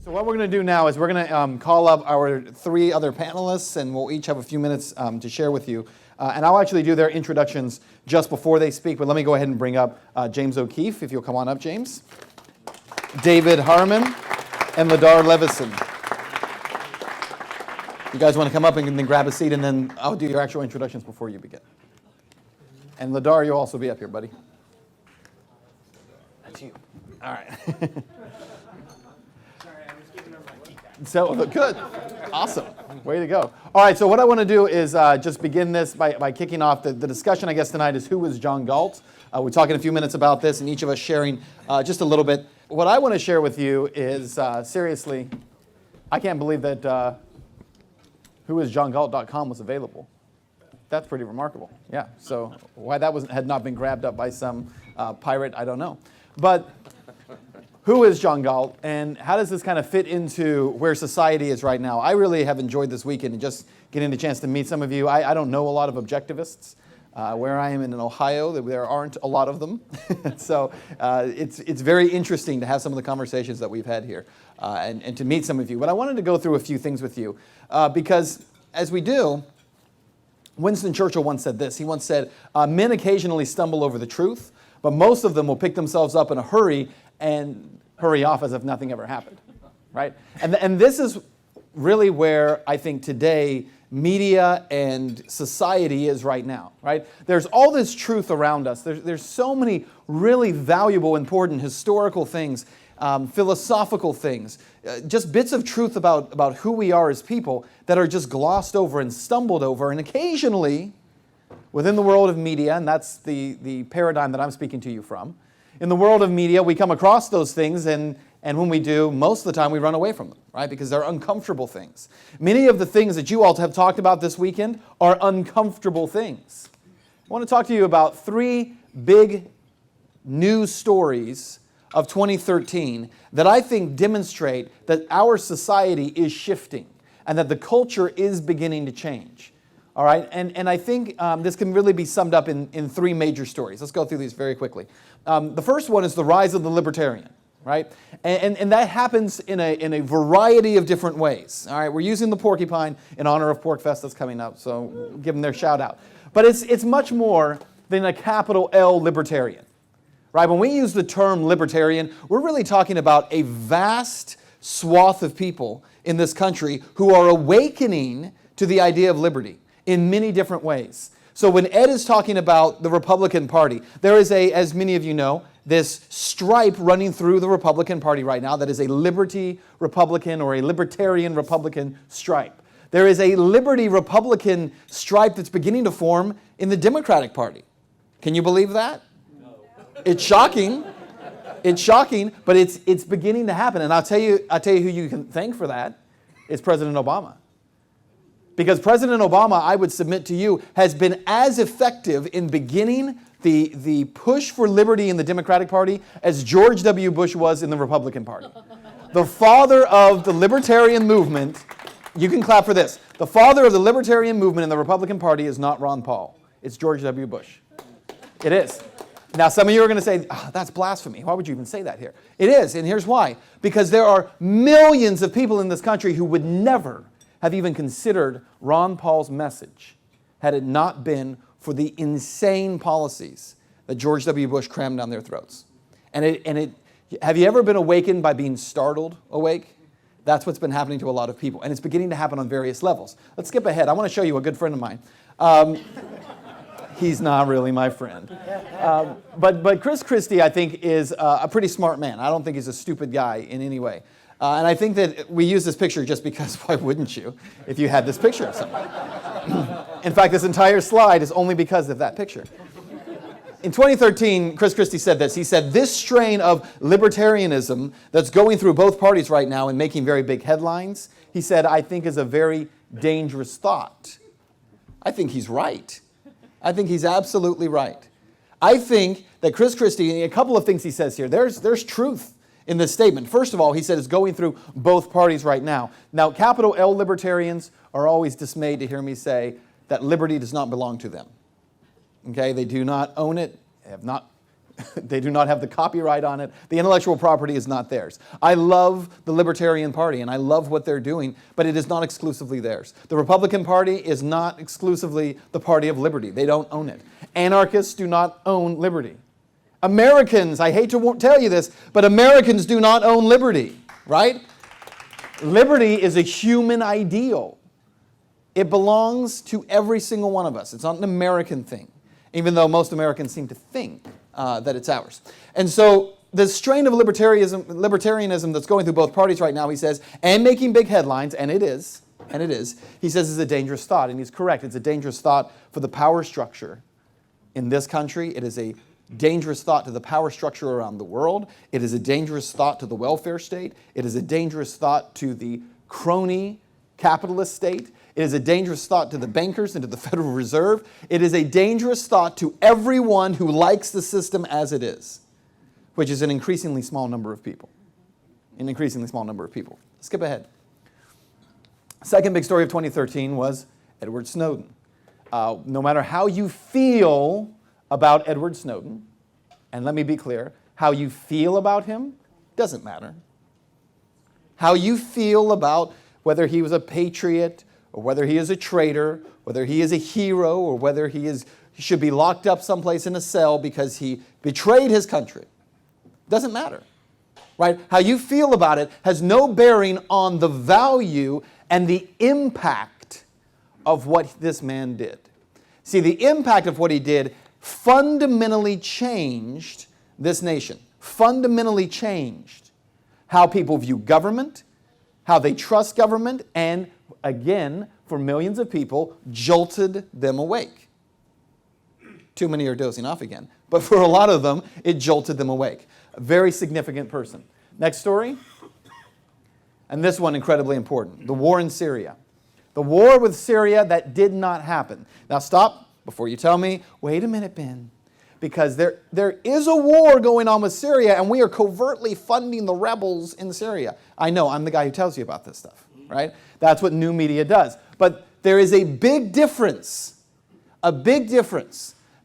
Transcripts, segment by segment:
So what we're going to do now is we're going to call up our three other panelists, and we'll each have a few minutes to share with you. And I'll actually do their introductions just before they speak, but let me go ahead and bring up James O'Keefe, if you'll come on up, James. David Harriman and Ladar Levison. You guys want to come up and then grab a seat, and then I'll do your actual introductions before you begin. And Ladar, you'll also be up here, buddy. That's you. All right. So, good. Awesome. Way to go. All right, so what I want to do is just begin this by kicking off. The discussion, I guess, tonight is who is John Galt. We're talking a few minutes about this, and each of us sharing just a little bit. What I want to share with you is, seriously, I can't believe that whoisjohngalt.com was available. That's pretty remarkable. Yeah, so why that had not been grabbed up by some pirate, I don't know. But who is John Galt, and how does this kind of fit into where society is right now? I really have enjoyed this weekend and just getting the chance to meet some of you. I don't know a lot of objectivists. Where I am in Ohio, there aren't a lot of them. So it's very interesting to have some of the conversations that we've had here and to meet some of you. But I wanted to go through a few things with you because as we do, Winston Churchill once said this. He once said, men occasionally stumble over the truth, but most of them will pick themselves up in a hurry and hurry off as if nothing ever happened, right? And this is really where I think today media and society is right now, right? There's all this truth around us. There's so many really valuable, important historical things, philosophical things, just bits of truth about who we are as people that are just glossed over and stumbled over. And occasionally, within the world of media, and that's the paradigm that I'm speaking to you from, in the world of media, we come across those things, and when we do, most of the time we run away from them, right? Because they're uncomfortable things. Many of the things that you all have talked about this weekend are uncomfortable things. I want to talk to you about three big news stories of 2013 that I think demonstrate that our society is shifting and that the culture is beginning to change. All right, and I think this can really be summed up in three major stories. Let's go through these very quickly. The first one is the rise of the libertarian, right? And that happens in a variety of different ways. All right, we're using the porcupine in honor of Pork Fest that's coming up, so give them their shout out. But it's much more than a capital L libertarian, right? When we use the term libertarian, we're really talking about a vast swath of people in this country who are awakening to the idea of liberty in many different ways. So when Ed is talking about the Republican Party, there is as many of you know, this stripe running through the Republican Party right now that is a liberty Republican or a libertarian Republican stripe. There is a liberty Republican stripe that's beginning to form in the Democratic Party. Can you believe that? No. It's shocking. It's shocking, but it's beginning to happen. And I'll tell you who you can thank for that. It's President Obama. Because President Obama, I would submit to you, has been as effective in beginning the push for liberty in the Democratic Party as George W. Bush was in the Republican Party. The father of the libertarian movement, you can clap for this. The father of the libertarian movement in the Republican Party is not Ron Paul. It's George W. Bush. It is. Now, some of you are going to say, that's blasphemy. Why would you even say that here? It is, and here's why. Because there are millions of people in this country who would never have even considered Ron Paul's message had it not been for the insane policies that George W. Bush crammed down their throats. Have you ever been awakened by being startled awake? That's what's been happening to a lot of people, and it's beginning to happen on various levels. Let's skip ahead. I want to show you a good friend of mine. He's not really my friend. But Chris Christie, I think, is a pretty smart man. I don't think he's a stupid guy in any way. And I think that we use this picture just because why wouldn't you if you had this picture of somebody? In fact, this entire slide is only because of that picture. In 2013, Chris Christie said this. He said, this strain of libertarianism that's going through both parties right now and making very big headlines, he said, I think is a very dangerous thought. I think he's right. I think he's absolutely right. I think that Chris Christie, a couple of things he says here, there's truth in this statement. First of all, he said it's going through both parties right now. Now, capital L libertarians are always dismayed to hear me say that liberty does not belong to them. Okay, they do not own it, have not They do not have the copyright on it. The intellectual property is not theirs. I love the Libertarian Party, and I love what they're doing, but it is not exclusively theirs. The Republican Party is not exclusively the party of liberty. They don't own it. Anarchists do not own liberty. Americans, I hate to tell you this, but Americans do not own liberty, right? Liberty is a human ideal. It belongs to every single one of us. It's not an American thing, even though most Americans seem to think that it's ours. And so the strain of libertarianism that's going through both parties right now, he says, and making big headlines, and it is, he says is a dangerous thought, and he's correct. It's a dangerous thought for the power structure in this country. It is a dangerous thought to the power structure around the world. It is a dangerous thought to the welfare state. It is a dangerous thought to the crony capitalist state. It is a dangerous thought to the bankers and to the Federal Reserve. It is a dangerous thought to everyone who likes the system as it is, which is an increasingly small number of people. An increasingly small number of people. Skip ahead. Second big story of 2013 was Edward Snowden. No matter how you feel about Edward Snowden, and let me be clear, how you feel about him doesn't matter. How you feel about whether he was a patriot, or whether he is a traitor, whether he is a hero, or whether he should be locked up someplace in a cell because he betrayed his country, doesn't matter. Right? How you feel about it has no bearing on the value and the impact of what this man did. See, the impact of what he did fundamentally changed this nation, fundamentally changed how people view government, how they trust government, and again, for millions of people, jolted them awake. Too many are dozing off again, but for a lot of them, it jolted them awake. A very significant person. Next story, and this one incredibly important, the war in Syria. The war with Syria that did not happen. Now stop before you tell me, wait a minute, Ben, because there is a war going on with Syria and we are covertly funding the rebels in Syria. I know, I'm the guy who tells you about this stuff, right? That's what new media does. But there is a big difference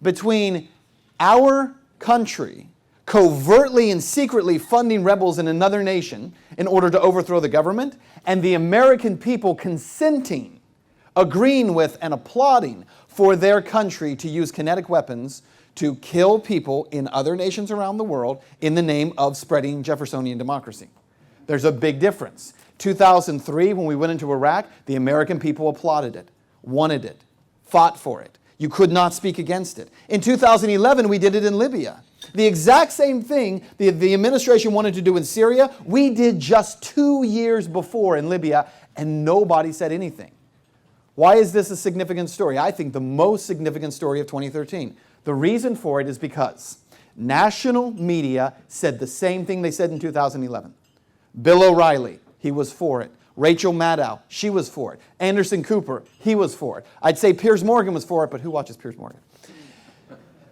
between our country covertly and secretly funding rebels in another nation in order to overthrow the government, and the American people consenting, agreeing with, and applauding for their country to use kinetic weapons to kill people in other nations around the world in the name of spreading Jeffersonian democracy. There's a big difference. 2003, when we went into Iraq, the American people applauded it, wanted it, fought for it. You could not speak against it. In 2011, we did it in Libya. The exact same thing the administration wanted to do in Syria, we did just 2 years before in Libya, and nobody said anything. Why is this a significant story? I think the most significant story of 2013. The reason for it is because national media said the same thing they said in 2011. Bill O'Reilly, he was for it. Rachel Maddow, she was for it. Anderson Cooper, he was for it. I'd say Piers Morgan was for it, but who watches Piers Morgan?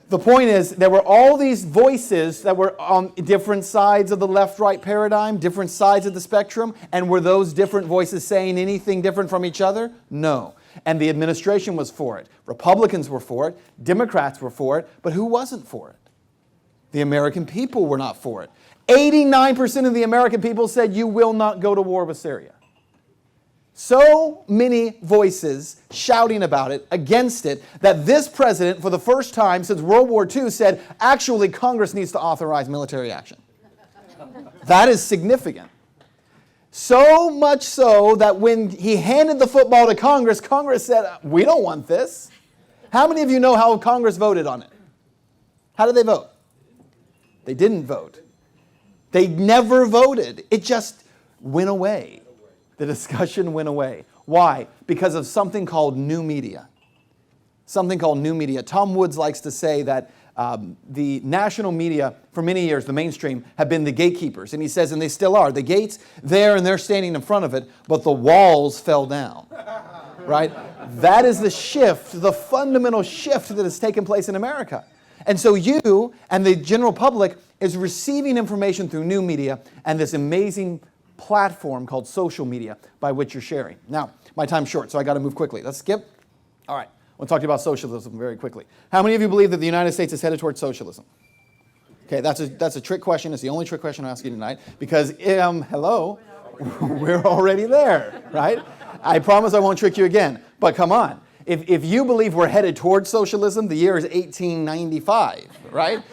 The point is, there were all these voices that were on different sides of the left-right paradigm, different sides of the spectrum, and were those different voices saying anything different from each other? No. And the administration was for it. Republicans were for it. Democrats were for it. But who wasn't for it? The American people were not for it. 89% of the American people said you will not go to war with Syria. So many voices shouting about it, against it, that this president, for the first time since World War II, said, actually, Congress needs to authorize military action. That is significant. So much so that when he handed the football to Congress, Congress said, we don't want this. How many of you know how Congress voted on it? How did they vote? They didn't vote. They never voted. It just went away. The discussion went away. Why? Because of something called new media. Something called new media. Tom Woods likes to say that the national media, for many years, the mainstream, have been the gatekeepers. And he says, and they still are. The gate's there and they're standing in front of it, but the walls fell down. Right? That is the shift, the fundamental shift that has taken place in America. And so you and the general public is receiving information through new media and this amazing platform called social media by which you're sharing. Now, my time's short, so I got to move quickly. Let's skip. All right. I want to talk to you about socialism very quickly. How many of you believe that the United States is headed towards socialism? Okay, that's a trick question. It's the only trick question I'll ask you tonight because, hello, we're already there, right? I promise I won't trick you again, but come on. If you believe we're headed towards socialism, the year is 1895, right?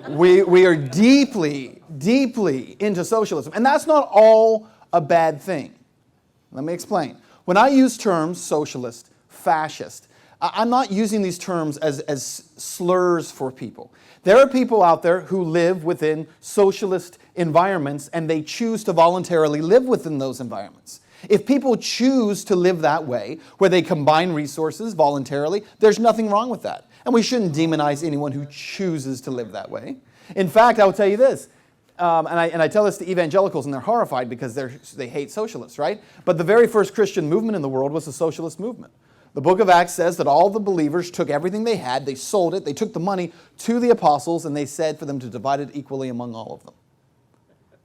We are deeply, deeply into socialism. And that's not all a bad thing. Let me explain. When I use terms, socialist, fascist, I'm not using these terms as slurs for people. There are people out there who live within socialist environments and they choose to voluntarily live within those environments. If people choose to live that way, where they combine resources voluntarily, there's nothing wrong with that. And we shouldn't demonize anyone who chooses to live that way. In fact, I will tell you this, and I tell this to evangelicals and they're horrified because they hate socialists, right? But the very first Christian movement in the world was the socialist movement. The book of Acts says that all the believers took everything they had, they sold it, they took the money to the apostles, and they said for them to divide it equally among all of them.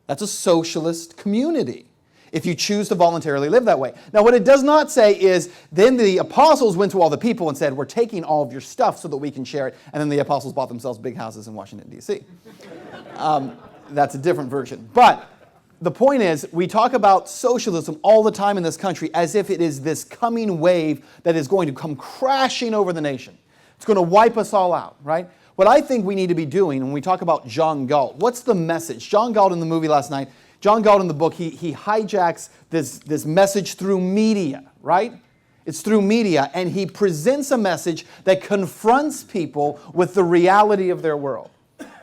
That's a socialist community, if you choose to voluntarily live that way. Now, what it does not say is, then the apostles went to all the people and said, we're taking all of your stuff so that we can share it, and then the apostles bought themselves big houses in Washington, D.C. That's a different version. But the point is, we talk about socialism all the time in this country as if it is this coming wave that is going to come crashing over the nation. It's going to wipe us all out, right? What I think we need to be doing when we talk about John Galt, what's the message? John Galt in the movie last night, John Galt in the book, he hijacks this message through media, right? It's through media, and he presents a message that confronts people with the reality of their world.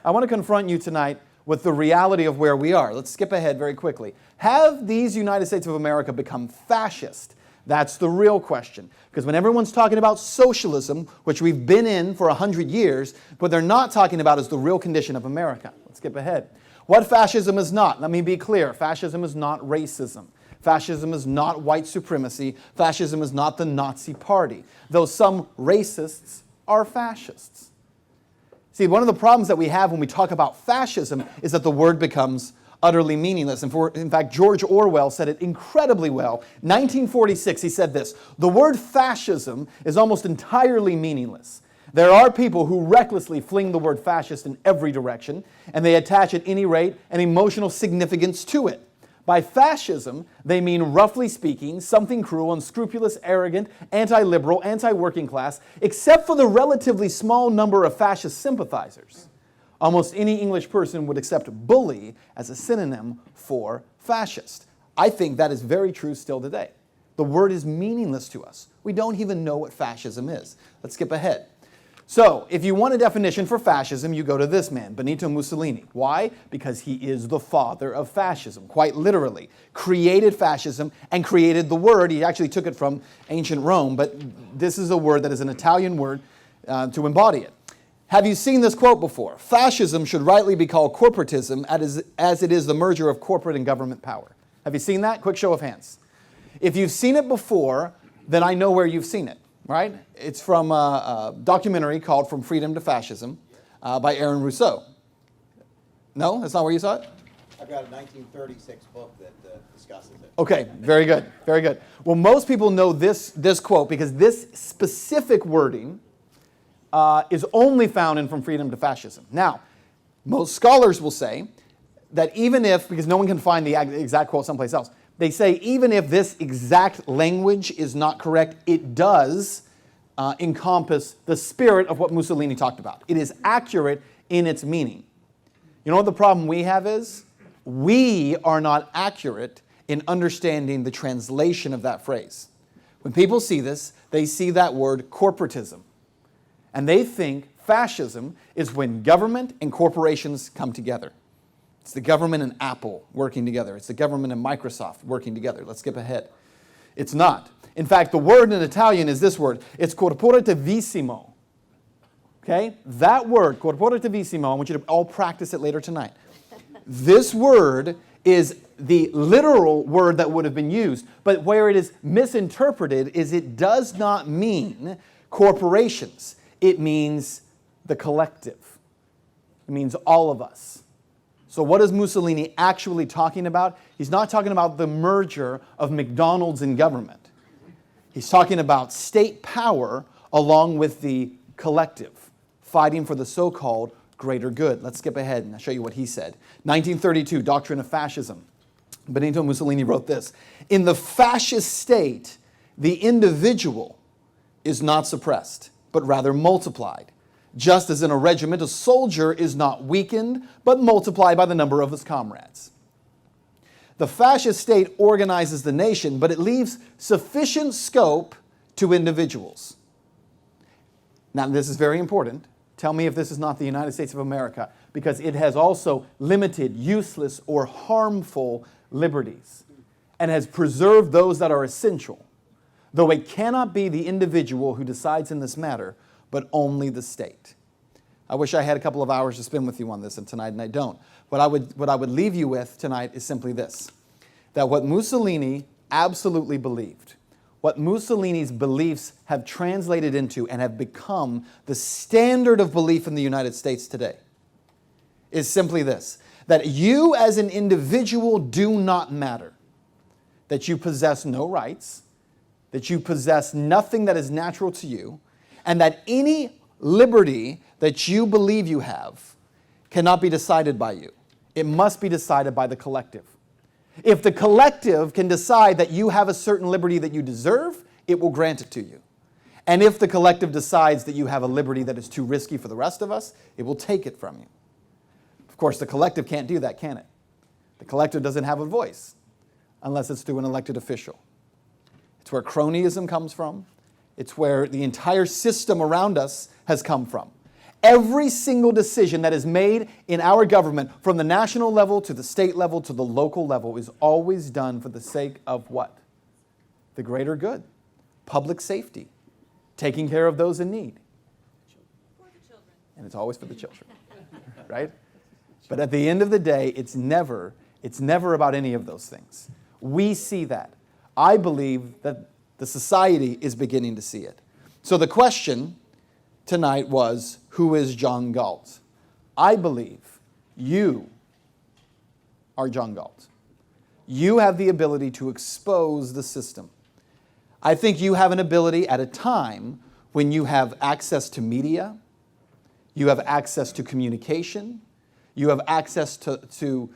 I want to confront you tonight with the reality of where we are. Let's skip ahead very quickly. Have these United States of America become fascist? That's the real question. Because when everyone's talking about socialism, which we've been in for 100 years, what they're not talking about is the real condition of America. Let's skip ahead. What fascism is not? Let me be clear. Fascism is not racism. Fascism is not white supremacy. Fascism is not the Nazi Party, though some racists are fascists. See, one of the problems that we have when we talk about fascism is that the word becomes utterly meaningless. In fact, George Orwell said it incredibly well. 1946, he said this, "The word fascism is almost entirely meaningless. There are people who recklessly fling the word fascist in every direction, and they attach at any rate an emotional significance to it. By fascism, they mean, roughly speaking, something cruel, unscrupulous, arrogant, anti-liberal, anti-working class, except for the relatively small number of fascist sympathizers. Almost any English person would accept bully as a synonym for fascist." I think that is very true still today. The word is meaningless to us. We don't even know what fascism is. Let's skip ahead. So, if you want a definition for fascism, you go to this man, Benito Mussolini. Why? Because he is the father of fascism, quite literally. Created fascism and created the word. He actually took it from ancient Rome, but this is a word that is an Italian word to embody it. Have you seen this quote before? Fascism should rightly be called corporatism as it is the merger of corporate and government power. Have you seen that? Quick show of hands. If you've seen it before, then I know where you've seen it. Right? It's from a documentary called From Freedom to Fascism by Aaron Rousseau. No? That's not where you saw it? I've got a 1936 book that discusses it. Okay, very good, very good. Well, most people know this quote because this specific wording is only found in From Freedom to Fascism. Now, most scholars will say that even if, because no one can find the exact quote someplace else, they say even if this exact language is not correct, it does encompass the spirit of what Mussolini talked about. It is accurate in its meaning. You know what the problem we have is? We are not accurate in understanding the translation of that phrase. When people see this, they see that word corporatism. And they think fascism is when government and corporations come together. It's the government and Apple working together. It's the government and Microsoft working together. Let's skip ahead. It's not. In fact, the word in Italian is this word. It's corporativissimo. Okay? That word, corporativissimo, I want you to all practice it later tonight. This word is the literal word that would have been used, but where it is misinterpreted is it does not mean corporations. It means the collective. It means all of us. So what is Mussolini actually talking about? He's not talking about the merger of McDonald's and government. He's talking about state power along with the collective, fighting for the so-called greater good. Let's skip ahead and I'll show you what he said. 1932, Doctrine of Fascism. Benito Mussolini wrote this: in the fascist state, the individual is not suppressed, but rather multiplied. Just as in a regiment, a soldier is not weakened, but multiplied by the number of his comrades. The fascist state organizes the nation, but it leaves sufficient scope to individuals. Now, this is very important. Tell me if this is not the United States of America, because it has also limited, useless, or harmful liberties and has preserved those that are essential, though it cannot be the individual who decides in this matter, but only the state. I wish I had a couple of hours to spend with you on this tonight, and I don't. What I would leave you with tonight is simply this: that what Mussolini absolutely believed, what Mussolini's beliefs have translated into and have become the standard of belief in the United States today, is simply this: that you as an individual do not matter, that you possess no rights, that you possess nothing that is natural to you, and that any liberty that you believe you have cannot be decided by you. It must be decided by the collective. If the collective can decide that you have a certain liberty that you deserve, it will grant it to you. And if the collective decides that you have a liberty that is too risky for the rest of us, it will take it from you. Of course, the collective can't do that, can it? The collective doesn't have a voice unless it's through an elected official. It's where cronyism comes from. It's where the entire system around us has come from. Every single decision that is made in our government, from the national level to the state level to the local level, is always done for the sake of what? The greater good. Public safety. Taking care of those in need. For the children. And it's always for the children. Right? But at the end of the day, it's never about any of those things. We see that. I believe that the society is beginning to see it. So the question tonight was, who is John Galt? I believe you are John Galt. You have the ability to expose the system. I think you have an ability at a time when you have access to media, you have access to communication, you have access to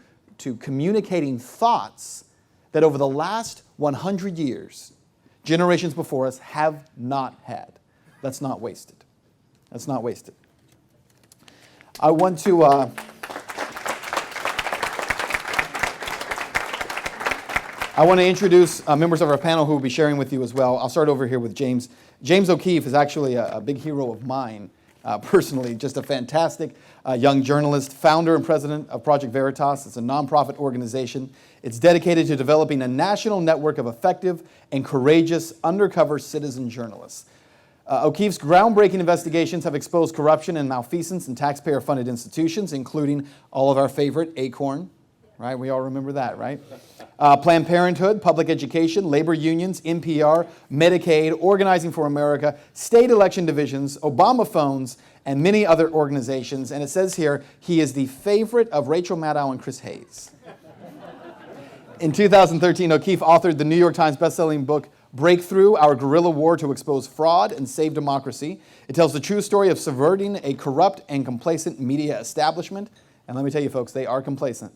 communicating thoughts that over the last 100 years, generations before us have not had. Let's not waste it. Let's not waste it. I want to introduce members of our panel who will be sharing with you as well. I'll start over here with James. James O'Keefe is actually a big hero of mine, personally, just a fantastic young journalist, founder and president of Project Veritas. It's a nonprofit organization. It's dedicated to developing a national network of effective and courageous undercover citizen journalists. O'Keefe's groundbreaking investigations have exposed corruption and malfeasance in taxpayer-funded institutions, including all of our favorite Acorn, right? We all remember that, right? Planned Parenthood, public education, labor unions, NPR, Medicaid, Organizing for America, state election divisions, Obama phones, and many other organizations. And it says here, he is the favorite of Rachel Maddow and Chris Hayes. In 2013, O'Keefe authored the New York Times bestselling book, Breakthrough, Our Guerrilla War to Expose Fraud and Save Democracy. It tells the true story of subverting a corrupt and complacent media establishment. And let me tell you, folks, they are complacent.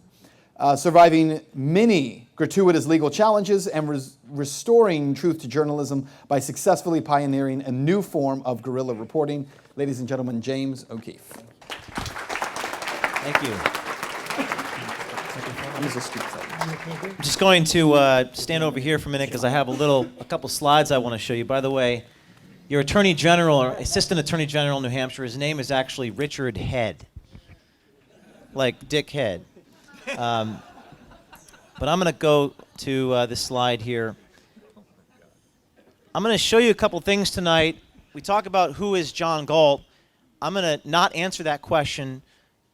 Surviving many gratuitous legal challenges and restoring truth to journalism by successfully pioneering a new form of guerrilla reporting. Ladies and gentlemen, James O'Keefe. Thank you. I'm just going to stand over here for a minute because I have a couple slides I want to show you. By the way, your Attorney General, or Assistant Attorney General in New Hampshire, his name is actually Richard Head, like Dick Head. But I'm going to go to this slide here. I'm going to show you a couple things tonight. We talk about who is John Galt. I'm going to not answer that question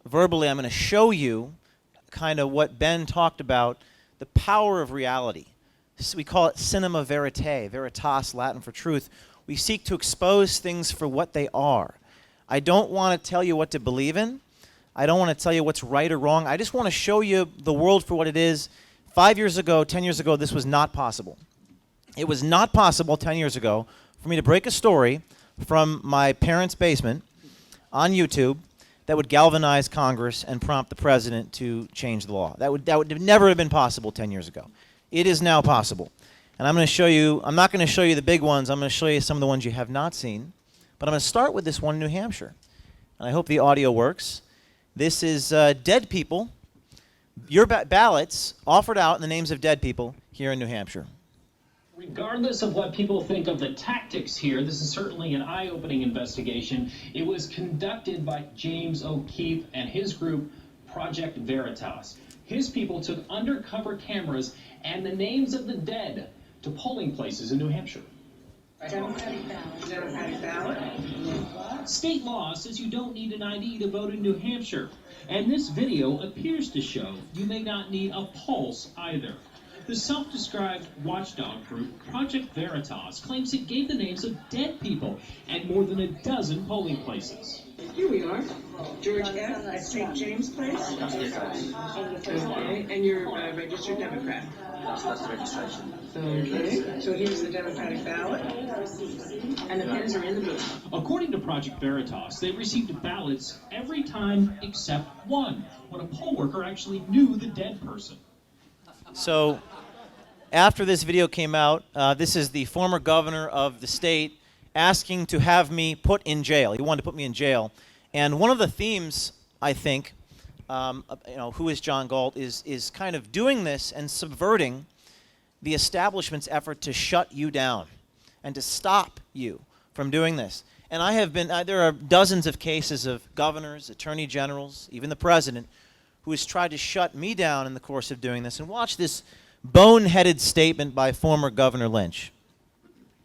verbally. I'm going to show you kind of what Ben talked about, the power of reality. We call it cinema verite, veritas, Latin for truth. We seek to expose things for what they are. I don't want to tell you what to believe in. I don't want to tell you what's right or wrong. I just want to show you the world for what it is. 5 years ago, 10 years ago, this was not possible. It was not possible 10 years ago for me to break a story from my parents' basement on YouTube that would galvanize Congress and prompt the president to change the law. That would never have been possible 10 years ago. It is now possible. And I'm going to show you, I'm not going to show you the big ones, I'm going to show you some of the ones you have not seen. But I'm going to start with this one in New Hampshire. And I hope the audio works. This is dead people, your ballots offered out in the names of dead people here in New Hampshire. Regardless of what people think of the tactics here, this is certainly an eye-opening investigation. It was conducted by James O'Keefe and his group, Project Veritas. His people took undercover cameras and the names of the dead to polling places in New Hampshire. Democratic ballot. Democratic ballot? State law says you don't need an ID to vote in New Hampshire. And this video appears to show you may not need a pulse either. The self-described watchdog group, Project Veritas, claims it gave the names of dead people at more than a dozen polling places. Here we are, George F. at St. James Place. Okay, and you're a registered Democrat. That's the registration. Okay, so here's the Democratic ballot, and the pens are in the booth. According to Project Veritas, they received ballots every time except one, when a poll worker actually knew the dead person. So after this video came out, this is the former governor of the state asking to have me put in jail. He wanted to put me in jail. And one of the themes, I think, who is John Galt, is kind of doing this and subverting the establishment's effort to shut you down and to stop you from doing this. And I have been, there are dozens of cases of governors, attorney generals, even the president, who has tried to shut me down in the course of doing this. And watch this boneheaded statement by former Governor Lynch.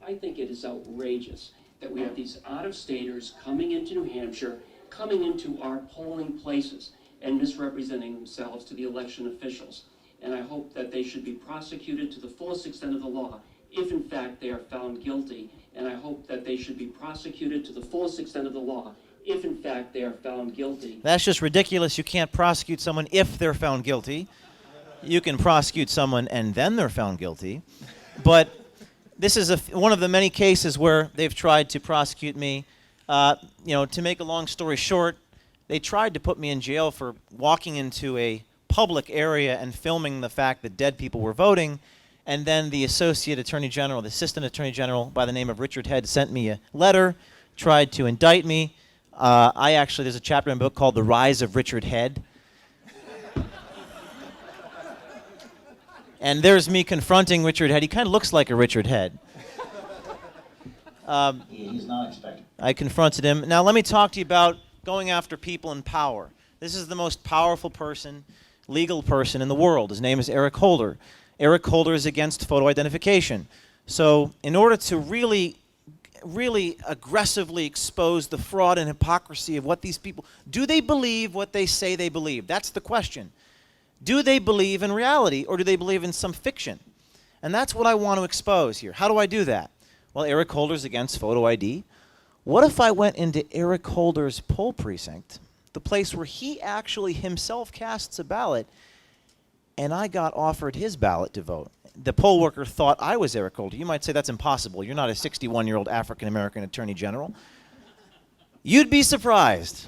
I think it is outrageous that we have these out-of-staters coming into New Hampshire, coming into our polling places and misrepresenting themselves to the election officials. And I hope that they should be prosecuted to the fullest extent of the law if in fact they are found guilty. And I hope that they should be prosecuted to the fullest extent of the law if in fact they are found guilty. That's just ridiculous. You can't prosecute someone if they're found guilty. You can prosecute someone and then they're found guilty. But this is one of the many cases where they've tried to prosecute me. To make a long story short, they tried to put me in jail for walking into a public area and filming the fact that dead people were voting. And then the associate attorney general, the assistant attorney general by the name of Richard Head, sent me a letter, tried to indict me. There's a chapter in a book called The Rise of Richard Head. And there's me confronting Richard Head. He kind of looks like a Richard Head. He's not expected. I confronted him. Now let me talk to you about going after people in power. This is the most powerful person, legal person in the world. His name is Eric Holder. Eric Holder is against photo identification. So in order to really aggressively expose the fraud and hypocrisy of what these people, do they believe what they say they believe? That's the question. Do they believe in reality or do they believe in some fiction? And that's what I want to expose here. How do I do that? Well, Eric Holder's against photo ID. What if I went into Eric Holder's poll precinct, the place where he actually himself casts a ballot, and I got offered his ballot to vote? The poll worker thought I was Eric Holder. You might say that's impossible. You're not a 61-year-old African-American attorney general. You'd be surprised.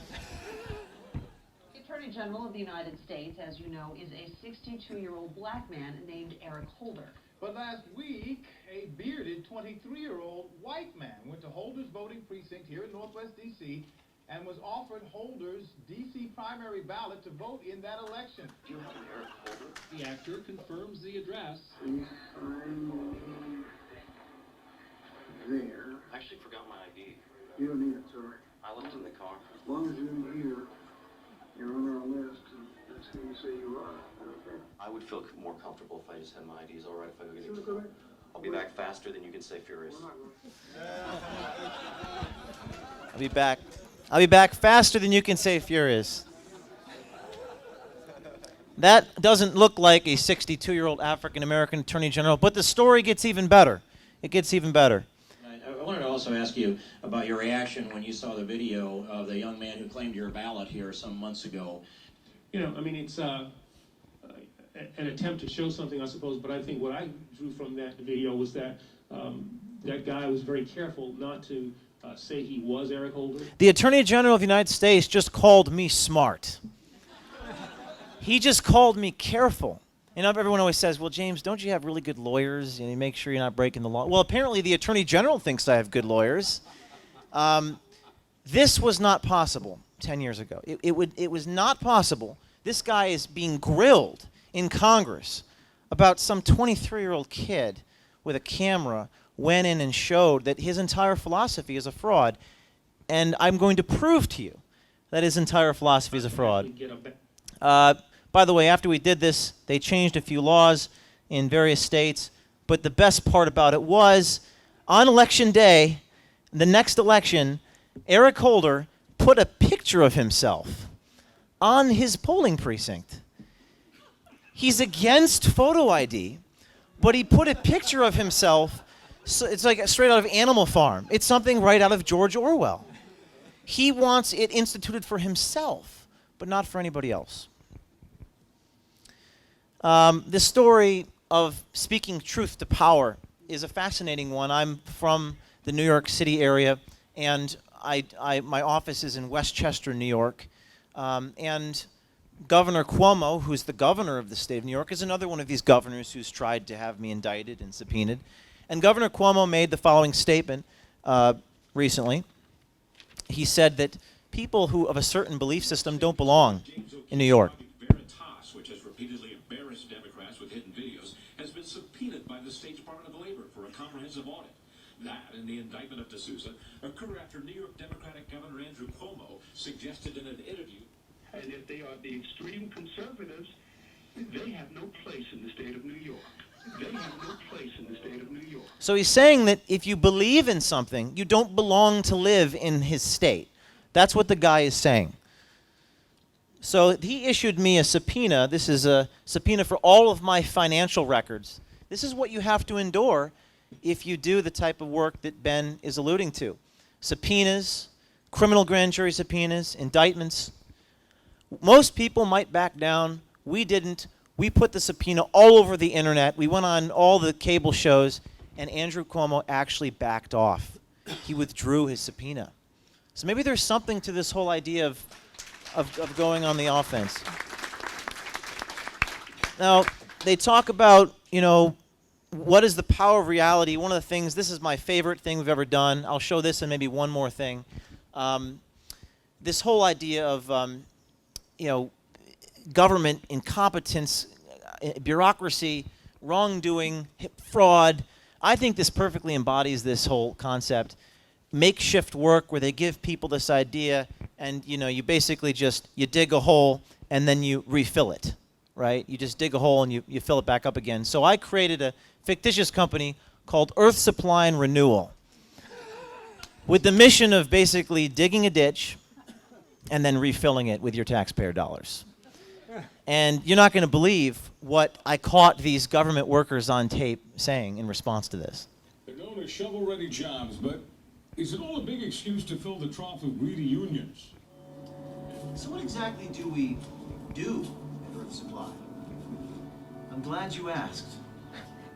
The Attorney General of the United States, as you know, is a 62-year-old black man named Eric Holder. But last week, a bearded 23-year-old white man went to Holder's voting precinct here in Northwest D.C. and was offered Holder's D.C. primary ballot to vote in that election. Do you have an Eric Holder? The actor confirms the address. There. I actually forgot my ID. You don't need it, sir. I left it in the car. As long as you're in here, you're on our list, and that's who you say you are. Okay. I would feel more comfortable if I just had my ID. Is all right if I go get Sure, it? go ahead. I'll be back faster than you can say furious. We're not going. I'll be back faster than you can say furious. That doesn't look like a 62-year-old African-American attorney general, but the story gets even better. It gets even better. I wanted to also ask you about your reaction when you saw the video of the young man who claimed your ballot here some months ago. It's an attempt to show something, I suppose, but I think what I drew from that video was that that guy was very careful not to say he was Eric Holder? The Attorney General of the United States just called me smart. He just called me careful. You know, everyone always says, well, James, don't you have really good lawyers? You make sure you're not breaking the law. Well, apparently the Attorney General thinks I have good lawyers. This was not possible 10 years ago. It was not possible. This guy is being grilled in Congress about some 23-year-old kid with a camera went in and showed that his entire philosophy is a fraud. And I'm going to prove to you that his entire philosophy is a fraud. By the way, after we did this, they changed a few laws in various states. But the best part about it was, on election day, the next election, Eric Holder put a picture of himself on his polling precinct. He's against photo ID, but he put a picture of himself. So it's like straight out of Animal Farm. It's something right out of George Orwell. He wants it instituted for himself, but not for anybody else. The story of speaking truth to power is a fascinating one. I'm from the New York City area, and my office is in Westchester, New York. And Governor Cuomo, who's the governor of the state of New York, is another one of these governors who's tried to have me indicted and subpoenaed. And Governor Cuomo made the following statement recently. He said that people who of a certain belief system don't belong in New York. Which has repeatedly embarrassed Democrats with hidden videos, has been subpoenaed by the State Department of Labor for a comprehensive audit. That and the indictment of D'Souza occur after New York Democratic Governor Andrew Cuomo suggested in an interview. And if they are the extreme conservatives, they have no place in the state of New York. They have no place in the state of New York. So he's saying that if you believe in something, you don't belong to live in his state. That's what the guy is saying. So he issued me a subpoena. This is a subpoena for all of my financial records. This is what you have to endure if you do the type of work that Ben is alluding to. Subpoenas, criminal grand jury subpoenas, indictments. Most people might back down. We didn't. We put the subpoena all over the internet. We went on all the cable shows, and Andrew Cuomo actually backed off. He withdrew his subpoena. So maybe there's something to this whole idea of going on the offense. Now, they talk about, what is the power of reality? One of the things, this is my favorite thing we've ever done. I'll show this and maybe one more thing. This whole idea of, government incompetence, bureaucracy, wrongdoing, fraud. I think this perfectly embodies this whole concept. Makeshift work where they give people this idea and you basically you dig a hole and then you refill it, right? You just dig a hole and you fill it back up again. So I created a fictitious company called Earth Supply and Renewal with the mission of basically digging a ditch and then refilling it with your taxpayer dollars. And you're not going to believe what I caught these government workers on tape saying in response to this. They're known as shovel-ready jobs, but is it all a big excuse to fill the trough of greedy unions? So what exactly do we do at Earth Supply? I'm glad you asked.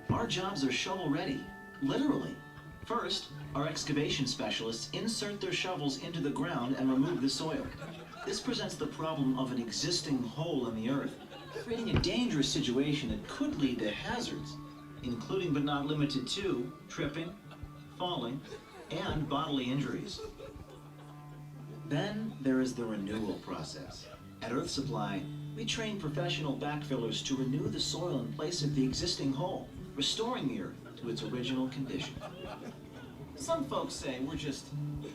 Our jobs are shovel-ready, literally. First, our excavation specialists insert their shovels into the ground and remove the soil. This presents the problem of an existing hole in the earth, creating a dangerous situation that could lead to hazards, including but not limited to tripping, falling, and bodily injuries. Then there is the renewal process. At Earth Supply, we train professional backfillers to renew the soil in place of the existing hole, restoring the earth to its original condition. Some folks say we're just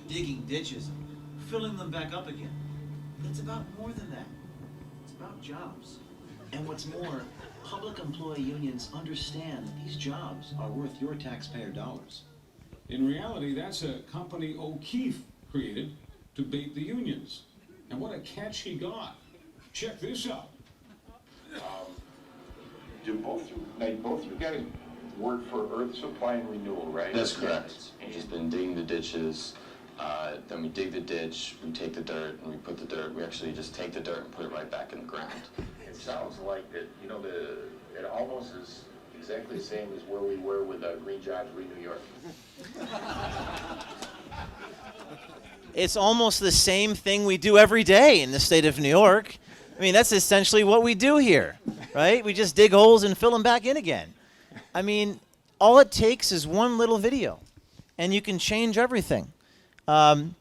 digging ditches and filling them back up again. But it's about more than that. It's about jobs. And what's more, public employee unions understand that these jobs are worth your taxpayer dollars. In reality, that's a company O'Keefe created to bait the unions. And what a catch he got. Check this out. Both you guys work for Earth Supply and Renewal, right? That's correct. He's been digging the ditches. Then we dig the ditch, we take the dirt, and we put the dirt. We actually just take the dirt and put it right back in the ground. It sounds like that, it almost is exactly the same as where we were with Green Jobs Re New York. It's almost the same thing we do every day in the state of New York. I mean, that's essentially what we do here, right? We just dig holes and fill them back in again. I mean, all it takes is one little video, and you can change everything. And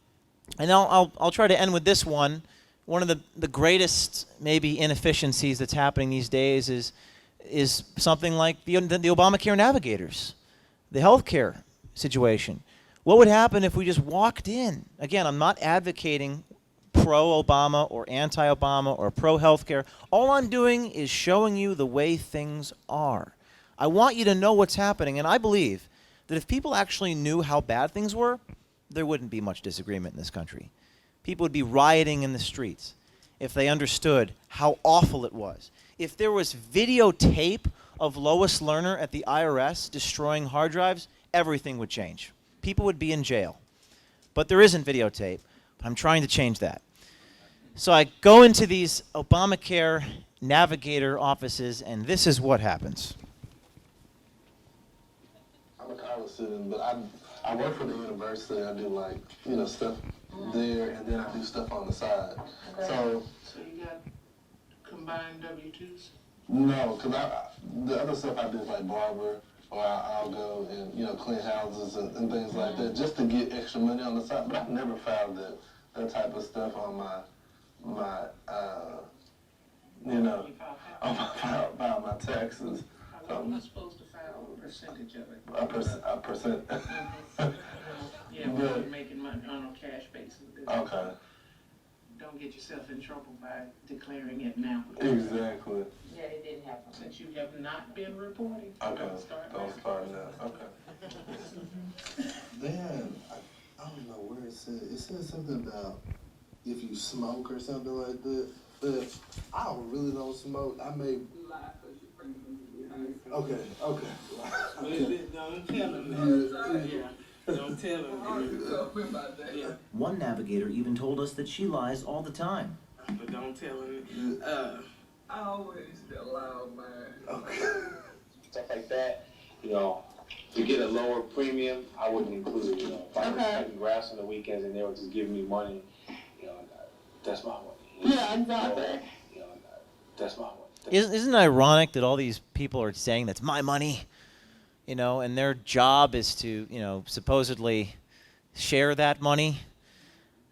I'll try to end with this one. One of the greatest, maybe, inefficiencies that's happening these days is something like the Obamacare navigators, the healthcare situation. What would happen if we just walked in? Again, I'm not advocating pro-Obama or anti-Obama or pro-healthcare. All I'm doing is showing you the way things are. I want you to know what's happening, and I believe that if people actually knew how bad things were, there wouldn't be much disagreement in this country. People would be rioting in the streets if they understood how awful it was. If there was videotape of Lois Lerner at the IRS destroying hard drives, everything would change. People would be in jail. But there isn't videotape. But I'm trying to change that. So I go into these Obamacare navigator offices, and this is what happens. I'm a college student, but I work for the university. I do, like, stuff there, and then I do stuff on the side. Okay. So you got combined W-2s? no, because the other stuff I do is like barber, or I'll go and clean houses and things like that, just to get extra money on the side. But I've never filed that type of stuff on my file my taxes. I'm not supposed to file a percentage of it. A percent. Yeah, we're making money on a cash basis. Okay. Don't get yourself in trouble by declaring it now. Exactly. Yeah, it didn't happen. Since you have not been reporting. Okay. Don't start now. Okay. Then I don't know where it said. It said something about if you smoke or something like that. But I really don't smoke. I may. Okay. Don't tell him. Yeah. Don't tell him. One navigator even told us that she lies all the time. But don't tell him. I always the loud man. Okay. Stuff like that, to get a lower premium, I wouldn't include it. If I was cutting grass on the weekends and they were just giving me money, that's my money. Yeah, exactly. That's my money. Isn't it ironic that all these people are saying that's my money, and their job is to, supposedly share that money?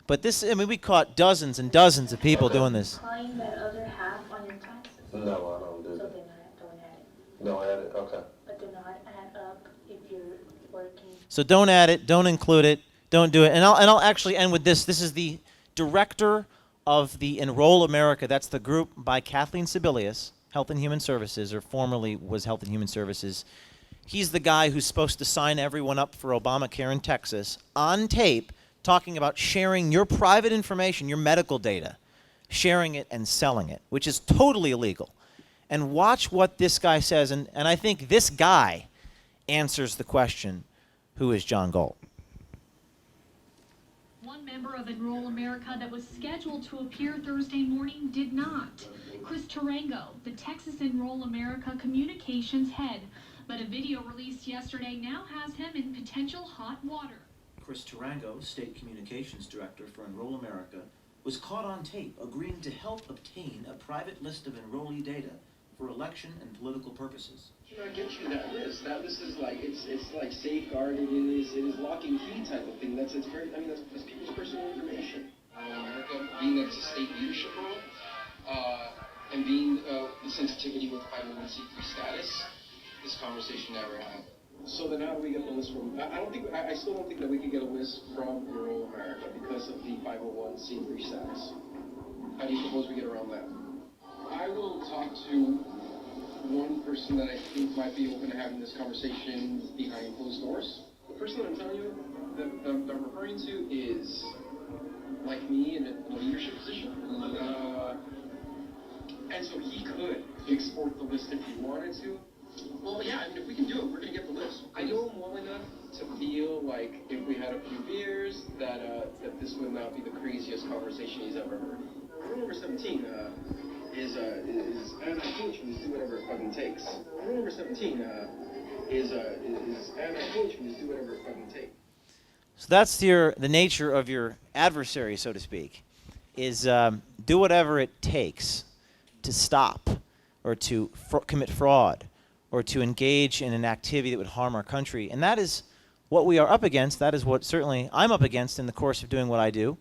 But we caught dozens and dozens of people doing this. Claim that other half on your taxes. No, I don't do So that. then don't add it. Don't add it? Okay. But do not add up if you're working. So don't add it, don't include it, don't do it. And I'll actually end with this. This is the director of the Enroll America. That's the group by Kathleen Sebelius, Health and Human Services, or formerly was Health and Human Services. He's the guy who's supposed to sign everyone up for Obamacare in Texas on tape, talking about sharing your private information, your medical data, sharing it and selling it, which is totally illegal. And watch what this guy says, and I think this guy answers the question, who is John Galt? One member of Enroll America that was scheduled to appear Thursday morning did not. Chris Tarango, the Texas Enroll America communications head. But a video released yesterday now has him in potential hot water. Chris Tarango, State Communications Director for Enroll America, was caught on tape agreeing to help obtain a private list of enrollee data for election and political purposes. I get you that list. That list is like it's like safeguarded. It is lock and key type of thing. That's people's personal information. America, being that it's a state leadership role, and being the sensitivity with 501c3 status, this conversation never happened. So then how do we get the list from? I still don't think that we can get a list from Rural America because of the 501c3 status. How do you suppose we get around that? I will talk to one person that I think might be open to having this conversation behind closed doors. The person that I'm telling you, that I'm referring to is like me in a leadership position. And so he could export the list if he wanted to. Well, yeah, I mean, if we can do it, we're going to get the list. I know him well enough to feel like if we had a few beers, that this would not be the craziest conversation he's ever heard. Rule number 17 is and I told you, do whatever it fucking takes. Rule number 17 is and I told you, do whatever it fucking takes. So that's the nature of your adversary, so to speak, is do whatever it takes to stop or to commit fraud or to engage in an activity that would harm our country. And that is what we are up against. That is what certainly I'm up against in the course of doing what I do.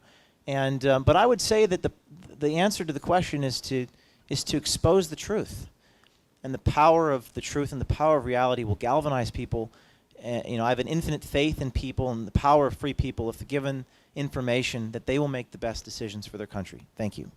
And but I would say that the answer to the question is to expose the truth. And the power of the truth and the power of reality will galvanize people. You know, I have an infinite faith in people and the power of free people, if given information, that they will make the best decisions for their country. Thank you.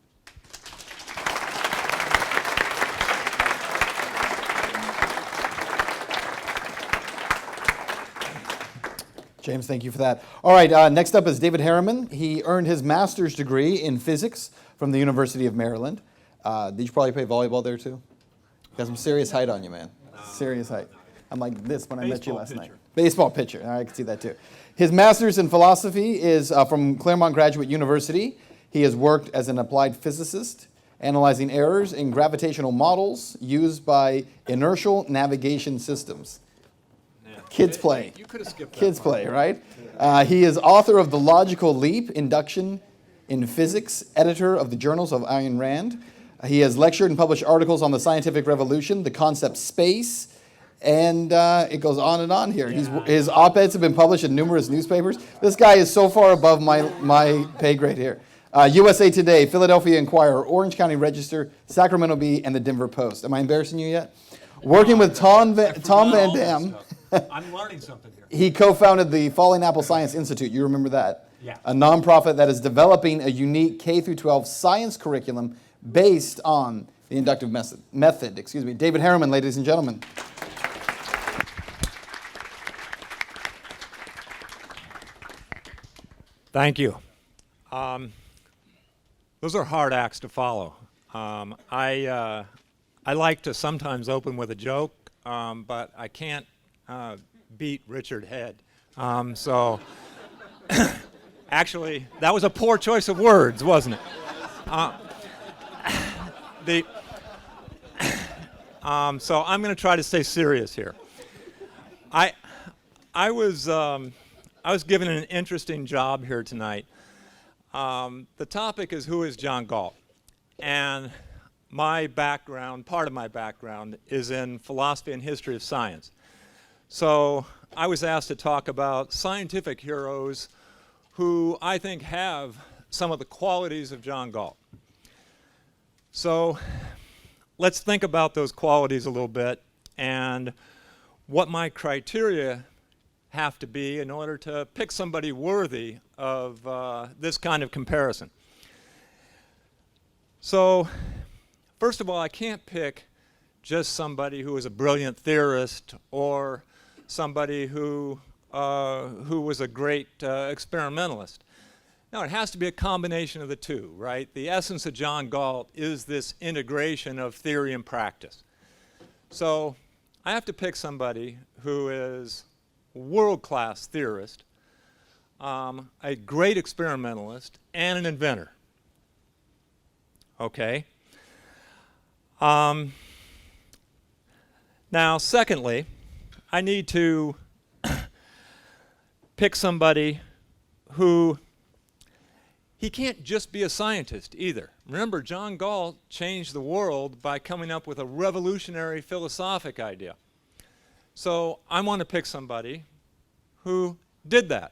James, thank you for that. All right, next up is David Harriman. He earned his master's degree in physics from the University of Maryland. Did you probably play volleyball there too? You got some serious height on you, man. Serious height. I'm like this when I met you last night. Baseball pitcher. All right, I can see that too. His master's in philosophy is from Claremont Graduate University. He has worked as an applied physicist, analyzing errors in gravitational models used by inertial navigation systems. Kids play. You could have skipped that Kids part. play, right? He is author of The Logical Leap, Induction in Physics, editor of the Journals of Ayn Rand. He has lectured and published articles on the scientific revolution, the concept space, and it goes on and on here. His op-eds have been published in numerous newspapers. This guy is so far above my pay grade here. USA Today, Philadelphia Inquirer, Orange County Register, Sacramento Bee, and the Denver Post. Am I embarrassing you yet? Working with Tom Van Dam. I'm learning something here. He co-founded the Falling Apple Science Institute. You remember that? Yeah. A nonprofit that is developing a unique K-12 science curriculum based on the inductive method. David Harriman, ladies and gentlemen. Thank you. Those are hard acts to follow. I like to sometimes open with a joke, but I can't beat Richard Head. So actually, that was a poor choice of words, wasn't it? So I'm going to try to stay serious here. I was given an interesting job here tonight. The topic is, who is John Galt? And my background, part of my background, is in philosophy and history of science. So I was asked to talk about scientific heroes who I think have some of the qualities of John Galt. So let's think about those qualities a little bit and what my criteria have to be in order to pick somebody worthy of this kind of comparison. So first of all, I can't pick just somebody who is a brilliant theorist or somebody who was a great experimentalist. No, it has to be a combination of the two, right? The essence of John Galt is this integration of theory and practice. So I have to pick somebody who is a world-class theorist, a great experimentalist, and an inventor. Okay? Now, secondly, I need to pick somebody who, he can't just be a scientist either. Remember, John Galt changed the world by coming up with a revolutionary philosophic idea. So I want to pick somebody who did that,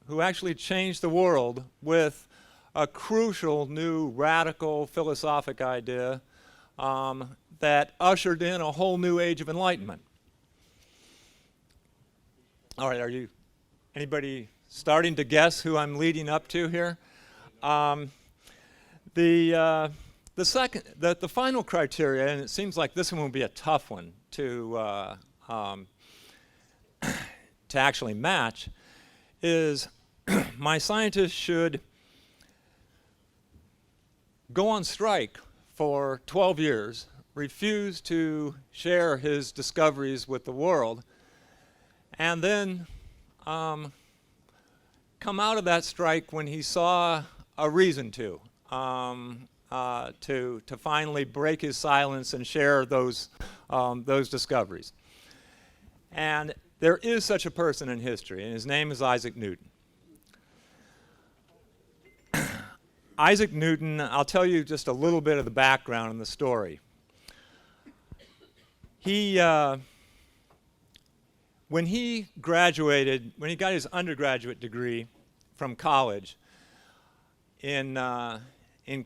who actually changed the world with a crucial new radical philosophic idea that ushered in a whole new age of enlightenment. All right, anybody starting to guess who I'm leading up to here? The final criteria, and it seems like this one will be a tough one to actually match, is my scientist should go on strike for 12 years, refuse to share his discoveries with the world, and then come out of that strike when he saw a reason to finally break his silence and share those discoveries. And there is such a person in history, and his name is Isaac Newton. Isaac Newton, I'll tell you just a little bit of the background and the story. When he graduated, when he got his undergraduate degree from college in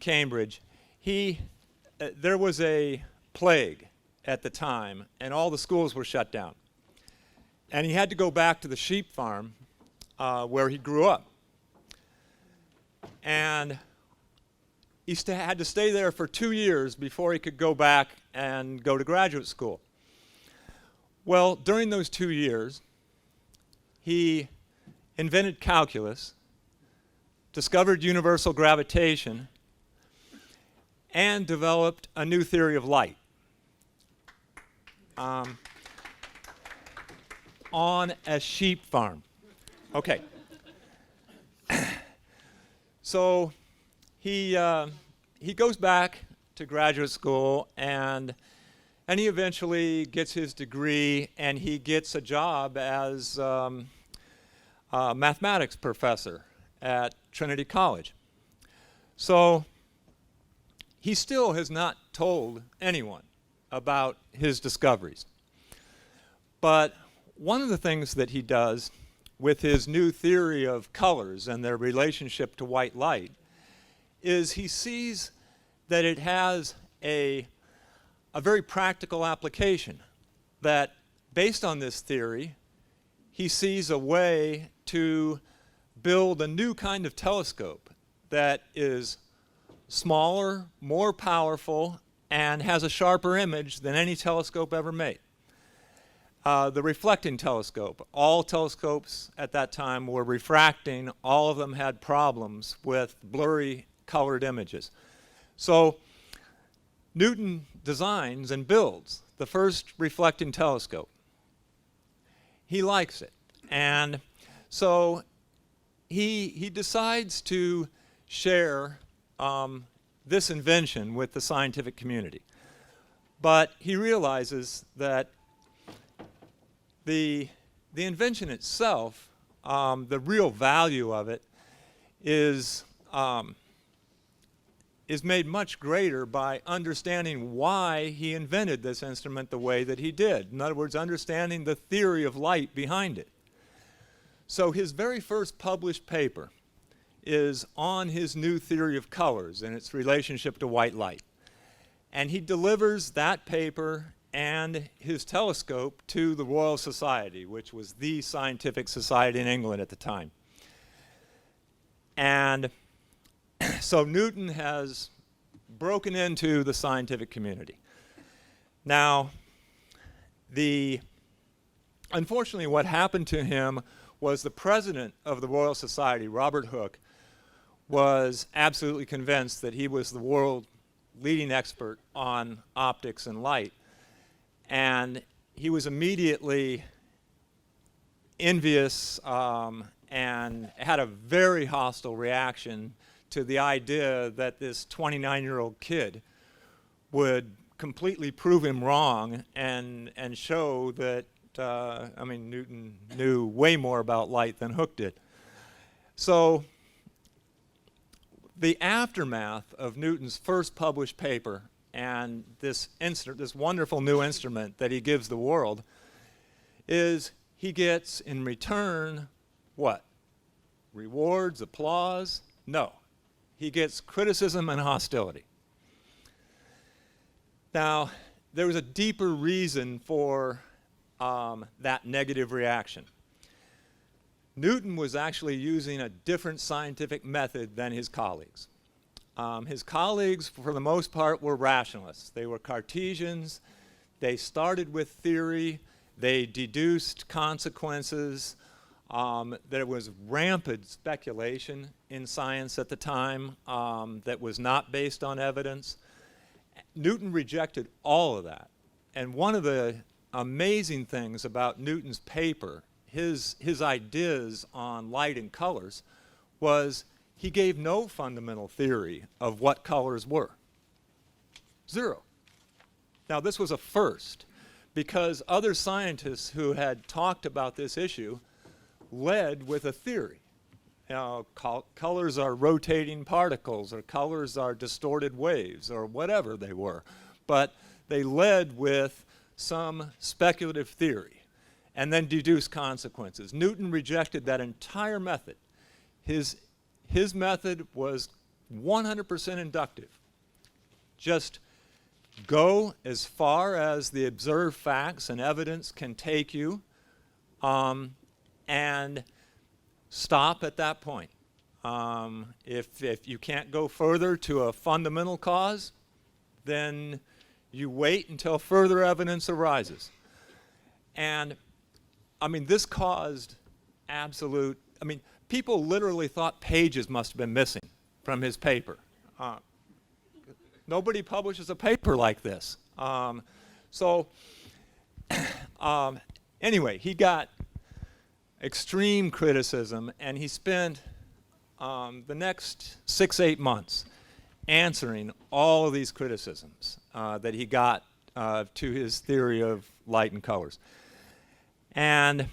Cambridge, there was a plague at the time, and all the schools were shut down. And he had to go back to the sheep farm where he grew up. And he had to stay there for 2 years before he could go back and go to graduate school. Well, during those 2 years, he invented calculus, discovered universal gravitation, and developed a new theory of light on a sheep farm. Okay. So he goes back to graduate school, and he eventually gets his degree, and he gets a job as a mathematics professor at Trinity College. So he still has not told anyone about his discoveries. But one of the things that he does with his new theory of colors and their relationship to white light is he sees that it has a very practical application, that based on this theory, he sees a way to build a new kind of telescope that is smaller, more powerful, and has a sharper image than any telescope ever made. The reflecting telescope. All telescopes at that time were refracting. All of them had problems with blurry colored images. So Newton designs and builds the first reflecting telescope. He likes it. And so he decides to share this invention with the scientific community. But he realizes that the invention itself, the real value of it, is made much greater by understanding why he invented this instrument the way that he did. In other words, understanding the theory of light behind it. So his very first published paper is on his new theory of colors and its relationship to white light. And he delivers that paper and his telescope to the Royal Society, which was the scientific society in England at the time. And so Newton has broken into the scientific community. Now, unfortunately, what happened to him was the president of the Royal Society, Robert Hooke, was absolutely convinced that he was the world leading expert on optics and light. And he was immediately envious and had a very hostile reaction to the idea that this 29-year-old kid would completely prove him wrong and show that, Newton knew way more about light than Hooke did. So the aftermath of Newton's first published paper and this wonderful new instrument that he gives the world is he gets in return what? Rewards, applause? No. He gets criticism and hostility. Now, there was a deeper reason for that negative reaction. Newton was actually using a different scientific method than his colleagues. His colleagues, for the most part, were rationalists. They were Cartesians. They started with theory. They deduced consequences. There was rampant speculation in science at the time that was not based on evidence. Newton rejected all of that. And one of the amazing things about Newton's paper, his ideas on light and colors, was he gave no fundamental theory of what colors were. Zero. Now, this was a first, because other scientists who had talked about this issue led with a theory. colors are rotating particles, or colors are distorted waves, or whatever they were. But they led with some speculative theory and then deduced consequences. Newton rejected that entire method. His method was 100% inductive. Just go as far as the observed facts and evidence can take you, and stop at that point. If you can't go further to a fundamental cause, then you wait until further evidence arises. And I mean, this caused absolute, I mean, people literally thought pages must have been missing from his paper. Nobody publishes a paper like this. Anyway, he got extreme criticism, and he spent the next 6-8 months answering all of these criticisms that he got to his theory of light and colors. And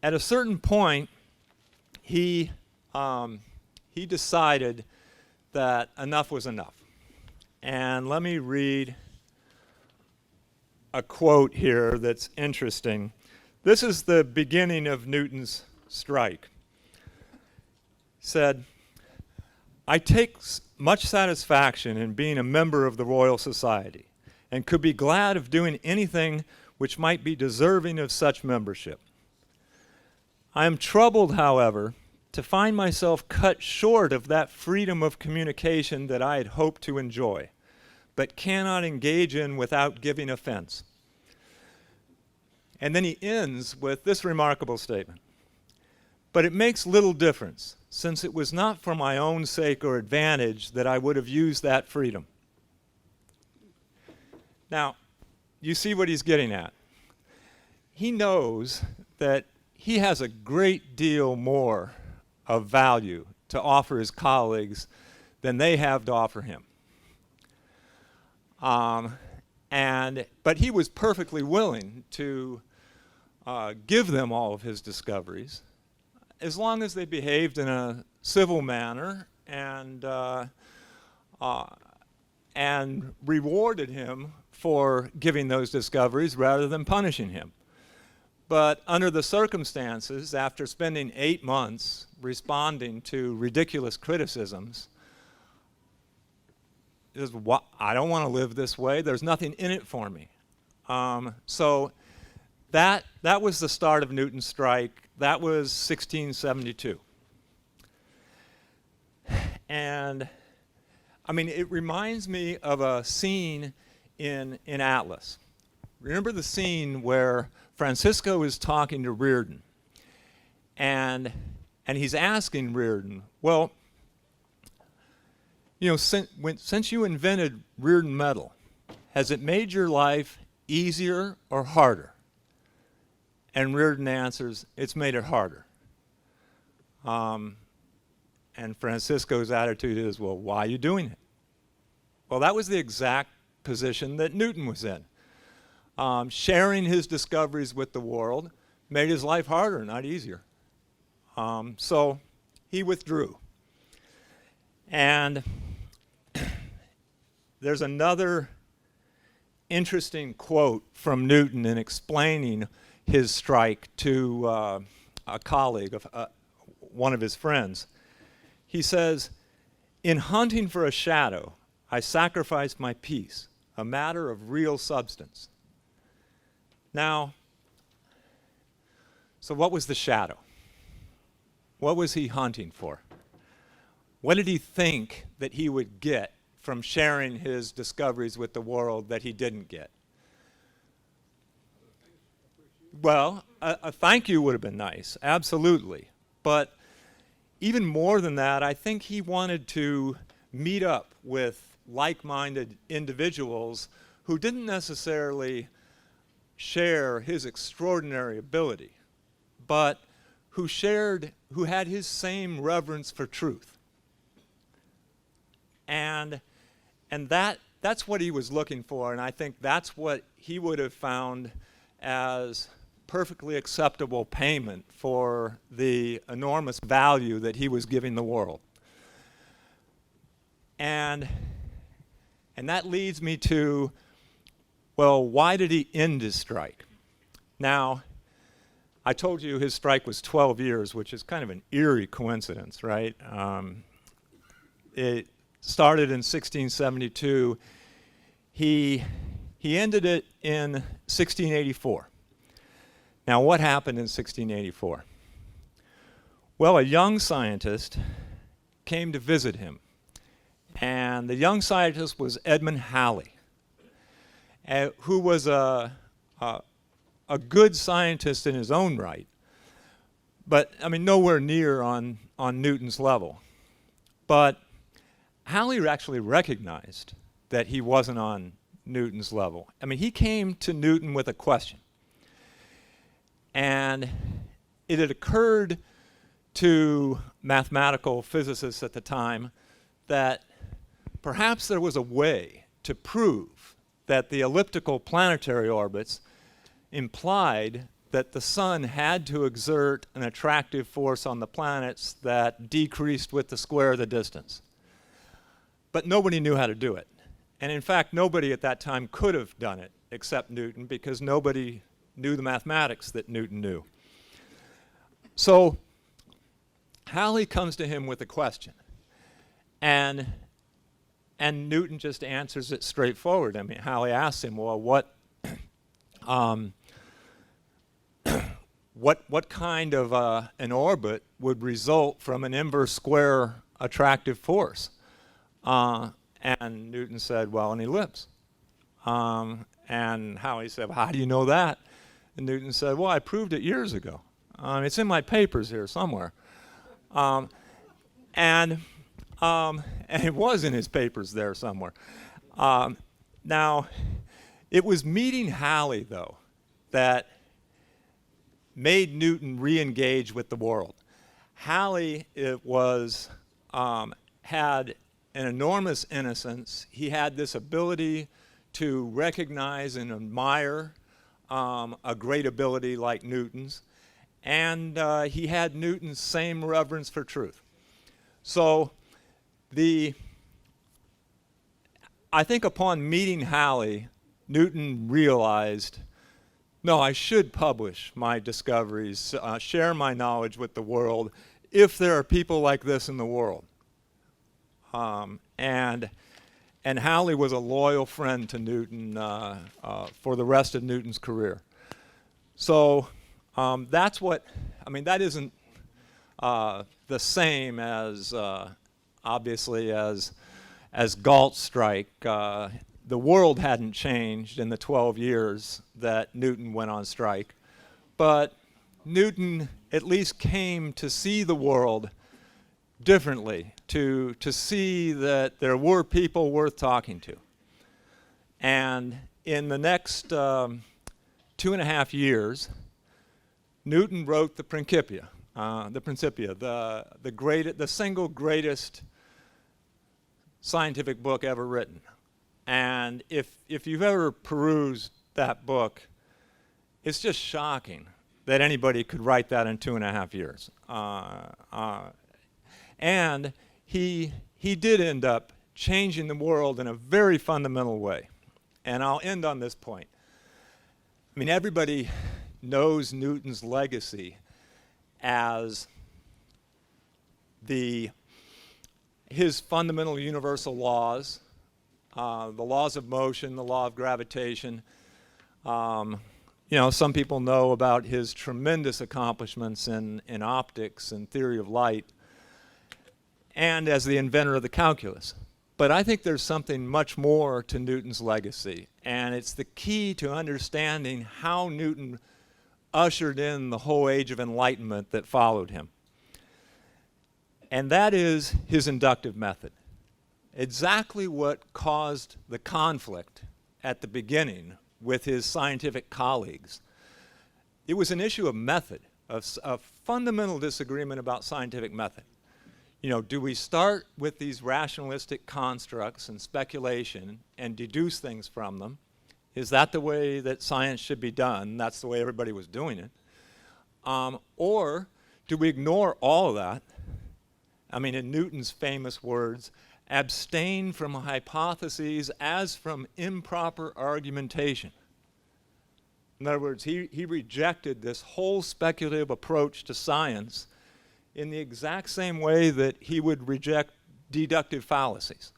at a certain point, he decided that enough was enough. And let me read a quote here that's interesting. This is the beginning of Newton's strike. He said, "I take much satisfaction in being a member of the Royal Society, and could be glad of doing anything which might be deserving of such membership. I am troubled, however, to find myself cut short of that freedom of communication that I had hoped to enjoy, but cannot engage in without giving offense." And then he ends with this remarkable statement: "But it makes little difference, since it was not for my own sake or advantage that I would have used that freedom." Now, you see what he's getting at. He knows that he has a great deal more of value to offer his colleagues than they have to offer him. But he was perfectly willing to give them all of his discoveries, as long as they behaved in a civil manner and rewarded him for giving those discoveries rather than punishing him. But under the circumstances, after spending 8 months responding to ridiculous criticisms, I don't want to live this way. There's nothing in it for me. So that was the start of Newton's strike. That was 1672. And I mean, it reminds me of a scene in Atlas. Remember the scene where Francisco is talking to Reardon, and he's asking Reardon, well, you know, since you invented Reardon metal, has it made your life easier or harder? And Reardon answers, it's made it harder. And Francisco's attitude is, well, why are you doing it? Well, that was the exact position that Newton was in. Sharing his discoveries with the world made his life harder, not easier. So he withdrew. And there's another interesting quote from Newton in explaining his strike to a colleague, one of his friends. He says, "In hunting for a shadow, I sacrificed my peace, a matter of real substance." Now, so what was the shadow? What was he hunting for? What did he think that he would get from sharing his discoveries with the world that he didn't get? Well, a thank you would have been nice, absolutely. But even more than that, I think he wanted to meet up with like-minded individuals who didn't necessarily share his extraordinary ability, but who had his same reverence for truth. And that's what he was looking for, and I think that's what he would have found as perfectly acceptable payment for the enormous value that he was giving the world. And that leads me to, well, why did he end his strike? Now, I told you his strike was 12 years, which is kind of an eerie coincidence, right? It started in 1672. He ended it in 1684. Now, what happened in 1684? Well, a young scientist came to visit him. And the young scientist was Edmund Halley, who was a good scientist in his own right, but I mean nowhere near on Newton's level. But Halley actually recognized that he wasn't on Newton's level. I mean, he came to Newton with a question. And it had occurred to mathematical physicists at the time that perhaps there was a way to prove that the elliptical planetary orbits implied that the sun had to exert an attractive force on the planets that decreased with the square of the distance. But nobody knew how to do it. And in fact, nobody at that time could have done it except Newton, because nobody knew the mathematics that Newton knew. So Halley comes to him with a question. And Newton just answers it straightforward. I mean, Halley asks him, well, what kind of an orbit would result from an inverse square attractive force? And Newton said, well, an ellipse. And Halley said, well, how do you know that? And Newton said, well, I proved it years ago. It's in my papers here somewhere. And it was in his papers there somewhere. Now, it was meeting Halley, though, that made Newton re-engage with the world. Halley had an enormous innocence. He had this ability to recognize and admire a great ability like Newton's. And he had Newton's same reverence for truth. So I think upon meeting Halley, Newton realized, no, I should publish my discoveries, share my knowledge with the world, if there are people like this in the world. And Halley was a loyal friend to Newton for the rest of Newton's career. So that's what, I mean, that isn't the same as, obviously, as Galt's strike. The world hadn't changed in the 12 years that Newton went on strike, but Newton at least came to see the world differently, to see that there were people worth talking to. And in the next 2.5 years, Newton wrote the Principia, the single greatest scientific book ever written. And if you've ever perused that book, it's just shocking that anybody could write that in 2.5 years. And he did end up changing the world in a very fundamental way. And I'll end on this point. I mean, everybody knows Newton's legacy as his fundamental universal laws, the laws of motion, the law of gravitation. Some people know about his tremendous accomplishments in optics and theory of light, and as the inventor of the calculus. But I think there's something much more to Newton's legacy, and it's the key to understanding how Newton ushered in the whole age of enlightenment that followed him. And that is his inductive method. Exactly what caused the conflict at the beginning with his scientific colleagues. It was an issue of method, of fundamental disagreement about scientific method. Do we start with these rationalistic constructs and speculation and deduce things from them? Is that the way that science should be done? That's the way everybody was doing it. Or do we ignore all of that? I mean, in Newton's famous words, abstain from hypotheses as from improper argumentation. In other words, he rejected this whole speculative approach to science in the exact same way that he would reject deductive fallacies.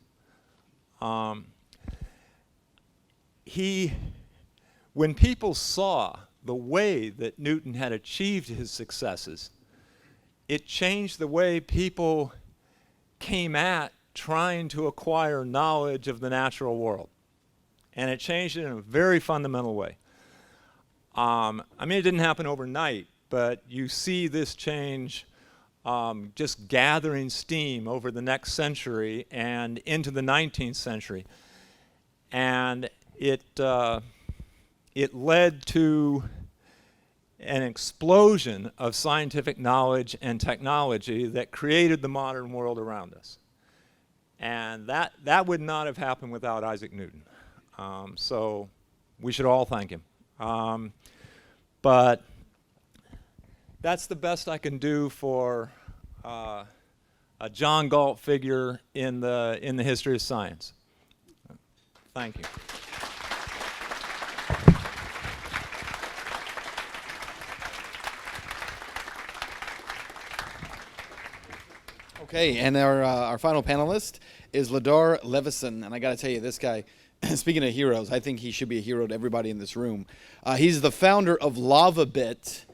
When people saw the way that Newton had achieved his successes, it changed the way people came at trying to acquire knowledge of the natural world. And it changed it in a very fundamental way. I mean, it didn't happen overnight, but you see this change just gathering steam over the next century and into the 19th century. And it led to an explosion of scientific knowledge and technology that created the modern world around us. And that would not have happened without Isaac Newton. So we should all thank him. But that's the best I can do for a John Galt figure in the history of science. Thank you. Okay, and our final panelist is Ladar Levison, and I got to tell you, this guy, speaking of heroes, I think he should be a hero to everybody in this room. He's the founder of LavaBit.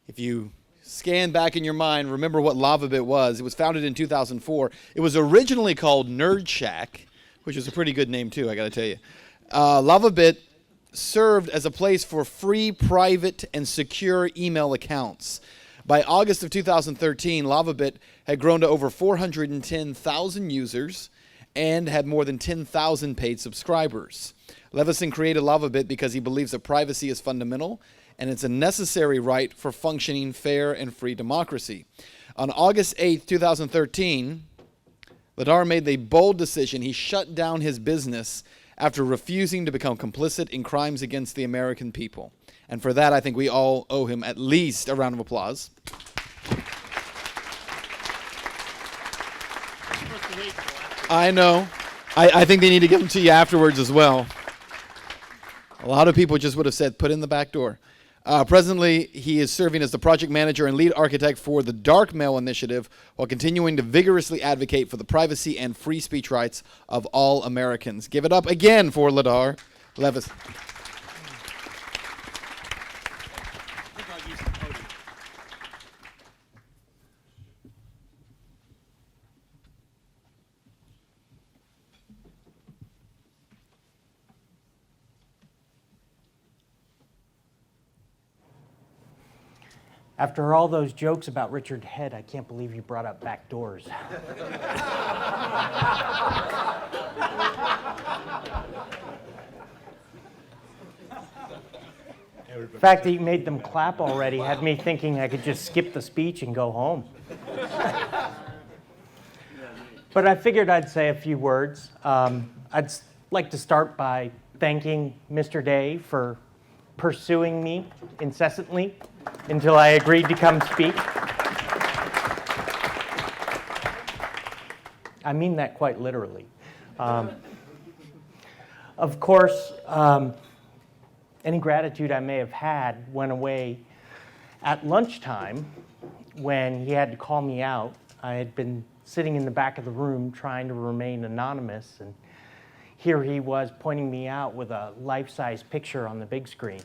If you scan back in your mind, remember what LavaBit was. It was founded in 2004. It was originally called Nerd Shack, which is a pretty good name too, I got to tell you. LavaBit served as a place for free, private, and secure email accounts. By August of 2013, LavaBit had grown to over 410,000 users and had more than 10,000 paid subscribers. Levison created LavaBit because he believes that privacy is fundamental and it's a necessary right for functioning fair and free democracy. On August 8, 2013, Ladar made the bold decision. He shut down his business after refusing to become complicit in crimes against the American people. And for that, I think we all owe him at least a round of applause. I know. I think they need to give them to you afterwards as well. A lot of people just would have said, put in the back door. Presently, he is serving as the project manager and lead architect for the Dark Mail Initiative while continuing to vigorously advocate for the privacy and free speech rights of all Americans. Give it up again for Ladar Levison. After all those jokes about Richard Head, I can't believe you brought up back doors. The fact that you made them clap already had me thinking I could just skip the speech and go home. But I figured I'd say a few words. I'd like to start by thanking Mr. Day for pursuing me incessantly until I agreed to come speak. I mean that quite literally. Of course, any gratitude I may have had went away at lunchtime when he had to call me out. I had been sitting in the back of the room trying to remain anonymous, and here he was pointing me out with a life-size picture on the big screen.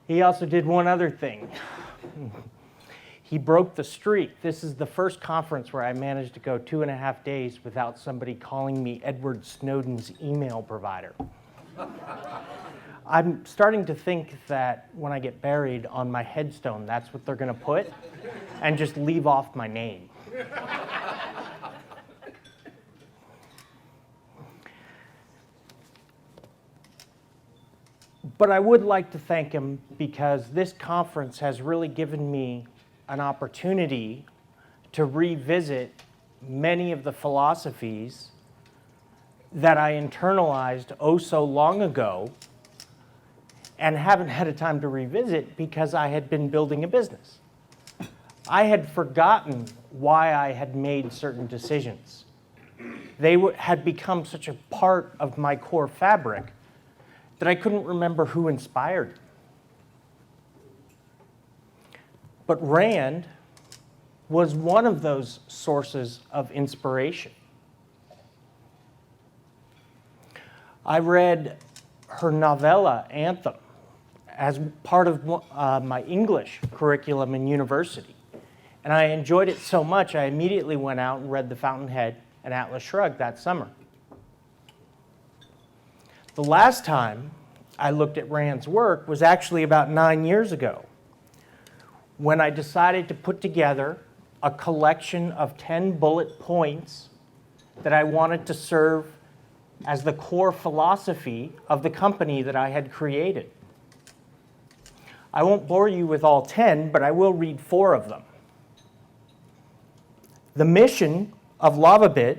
He also did one other thing. He broke the streak. This is the first conference where I managed to go 2.5 days without somebody calling me Edward Snowden's email provider. I'm starting to think that when I get buried on my headstone, that's what they're going to put, and just leave off my name. But I would like to thank him because this conference has really given me an opportunity to revisit many of the philosophies that I internalized oh so long ago and haven't had a time to revisit because I had been building a business. I had forgotten why I had made certain decisions. They had become such a part of my core fabric that I couldn't remember who inspired them. But Rand was one of those sources of inspiration. I read her novella, Anthem, as part of my English curriculum in university. And I enjoyed it so much, I immediately went out and read The Fountainhead and Atlas Shrugged that summer. The last time I looked at Rand's work was actually about 9 years ago, when I decided to put together a collection of 10 bullet points that I wanted to serve as the core philosophy of the company that I had created. I won't bore you with all 10, but I will read 4 of them. The mission of LavaBit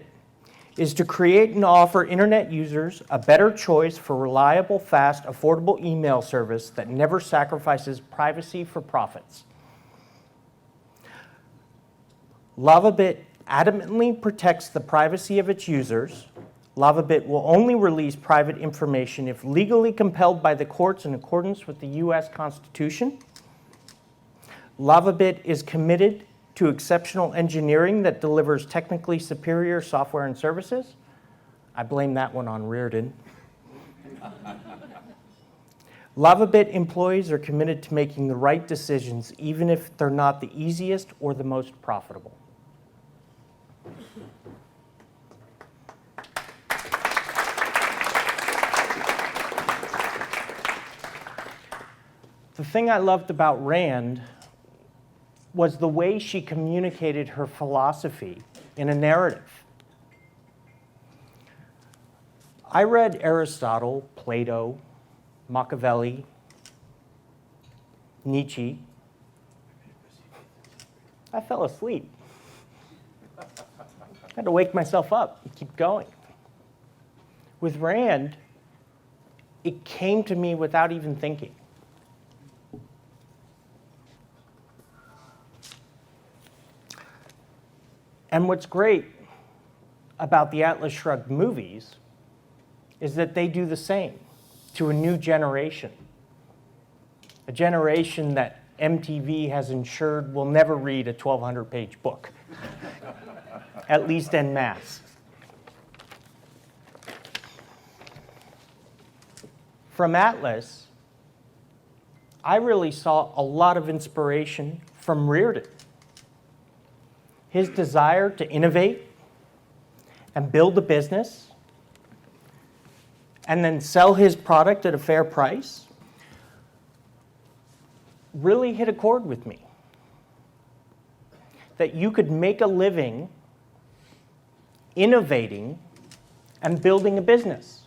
is to create and offer internet users a better choice for reliable, fast, affordable email service that never sacrifices privacy for profits. LavaBit adamantly protects the privacy of its users. LavaBit will only release private information if legally compelled by the courts in accordance with the US Constitution. LavaBit is committed to exceptional engineering that delivers technically superior software and services. I blame that one on Reardon. LavaBit employees are committed to making the right decisions, even if they're not the easiest or the most profitable. The thing I loved about Rand was the way she communicated her philosophy in a narrative. I read Aristotle, Plato, Machiavelli, Nietzsche. I fell asleep. I had to wake myself up and keep going. With Rand, it came to me without even thinking. And what's great about the Atlas Shrugged movies is that they do the same to a new generation. A generation that MTV has ensured will never read a 1,200-page book, at least en masse. From Atlas, I really saw a lot of inspiration from Reardon. His desire to innovate and build a business and then sell his product at a fair price really hit a chord with me. That you could make a living innovating and building a business.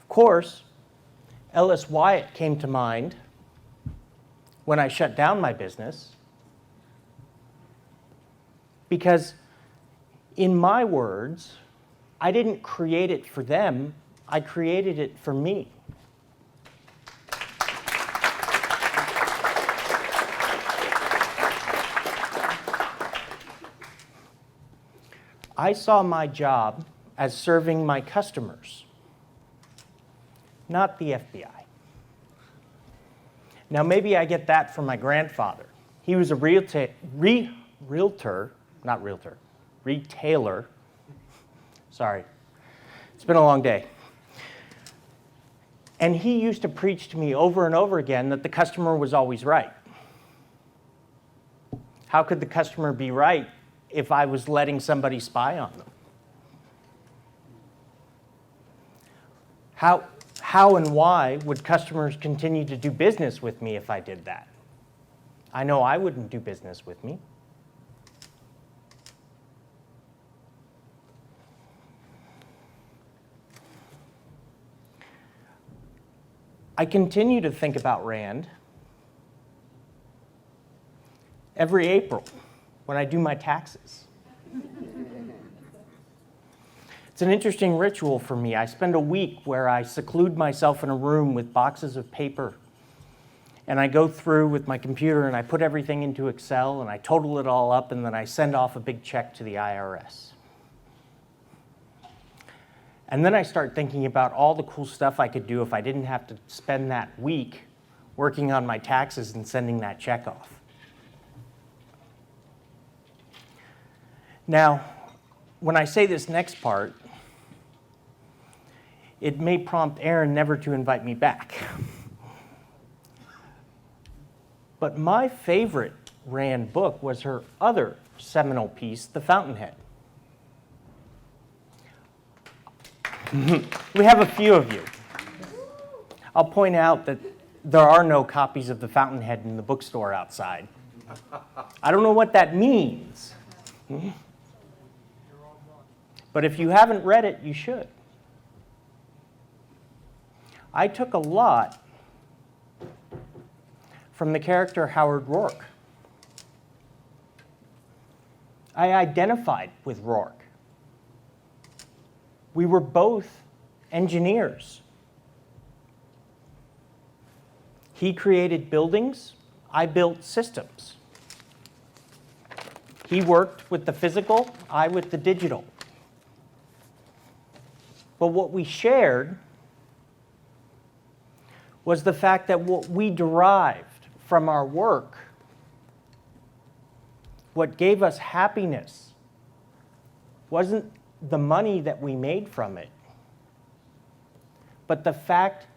Of course, Ellis Wyatt came to mind when I shut down my business, because in my words, I didn't create it for them, I created it for me. I saw my job as serving my customers, not the FBI. Now, maybe I get that from my grandfather. He was a retailer. Sorry, it's been a long day. And he used to preach to me over and over again that the customer was always right. How could the customer be right if I was letting somebody spy on them? How and why would customers continue to do business with me if I did that? I know I wouldn't do business with me. I continue to think about Rand every April when I do my taxes. It's an interesting ritual for me. I spend a week where I seclude myself in a room with boxes of paper, and I go through with my computer and I put everything into Excel and I total it all up, and then I send off a big check to the IRS. And then I start thinking about all the cool stuff I could do if I didn't have to spend that week working on my taxes and sending that check off. Now, when I say this next part, it may prompt Erin never to invite me back. But my favorite Rand book was her other seminal piece, The Fountainhead. We have a few of you. I'll point out that there are no copies of The Fountainhead in the bookstore outside. I don't know what that means. But if you haven't read it, you should. I took a lot from the character Howard Rourke. I identified with Rourke. We were both engineers. He created buildings, I built systems. He worked with the physical, I with the digital. But what we shared was the fact that what we derived from our work, what gave us happiness, wasn't the money that we made from it, but the fact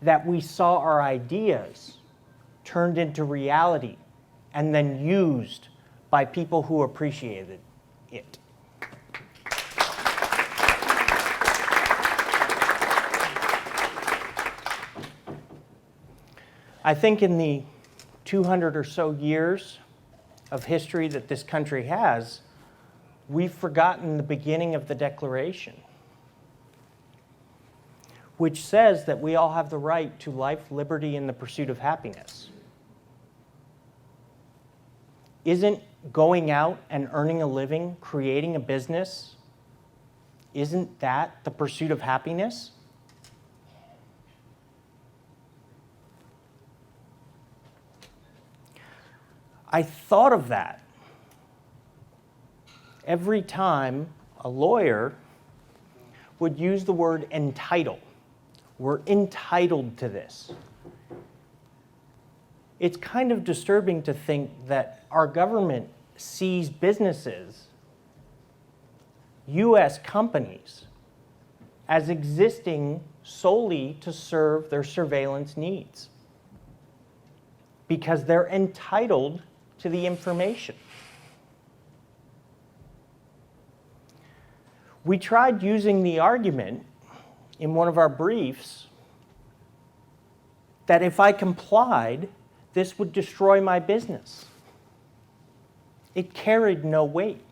that we saw our ideas turned into reality and then used by people who appreciated it. I think in the 200 or so years of history that this country has, we've forgotten the beginning of the Declaration, which says that we all have the right to life, liberty, and the pursuit of happiness. Isn't going out and earning a living, creating a business, isn't that the pursuit of happiness? I thought of that every time a lawyer would use the word entitle. We're entitled to this. It's kind of disturbing to think that our government sees businesses, US companies, as existing solely to serve their surveillance needs because they're entitled to the information. We tried using the argument in one of our briefs that if I complied, this would destroy my business. It carried no weight.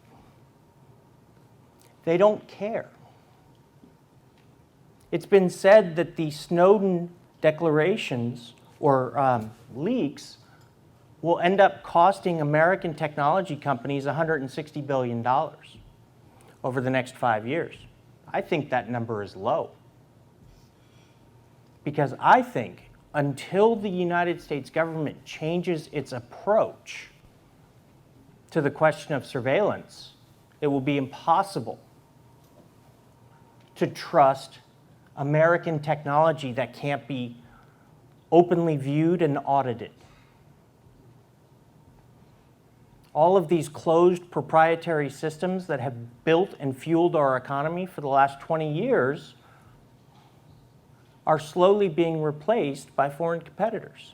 They don't care. It's been said that the Snowden declarations or leaks will end up costing American technology companies $160 billion over the next 5 years. I think that number is low. Because I think until the United States government changes its approach to the question of surveillance, it will be impossible to trust American technology that can't be openly viewed and audited. All of these closed proprietary systems that have built and fueled our economy for the last 20 years are slowly being replaced by foreign competitors.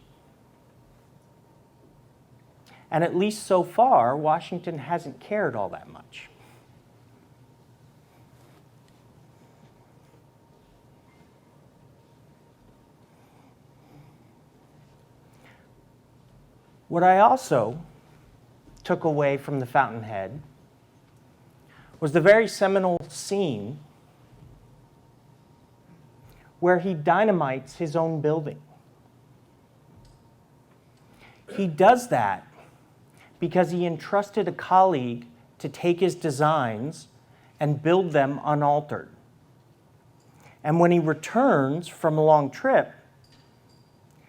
And at least so far, Washington hasn't cared all that much. What I also took away from The Fountainhead was the very seminal scene where he dynamites his own building. He does that because he entrusted a colleague to take his designs and build them unaltered, And when he returns from a long trip,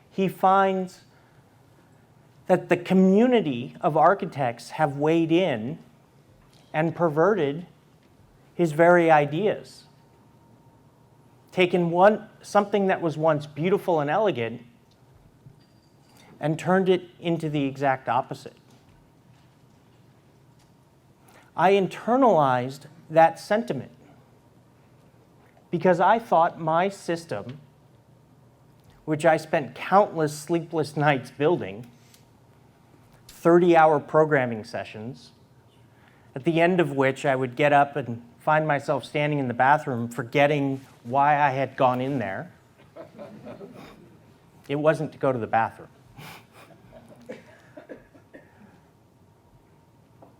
he finds that the community of architects have weighed in and perverted his very ideas. Taken something that was once beautiful and elegant and turned it into the exact opposite. I internalized that sentiment because I thought my system, which I spent countless sleepless nights building, 30-hour programming sessions, at the end of which I would get up and find myself standing in the bathroom forgetting why I had gone in there. It wasn't to go to the bathroom.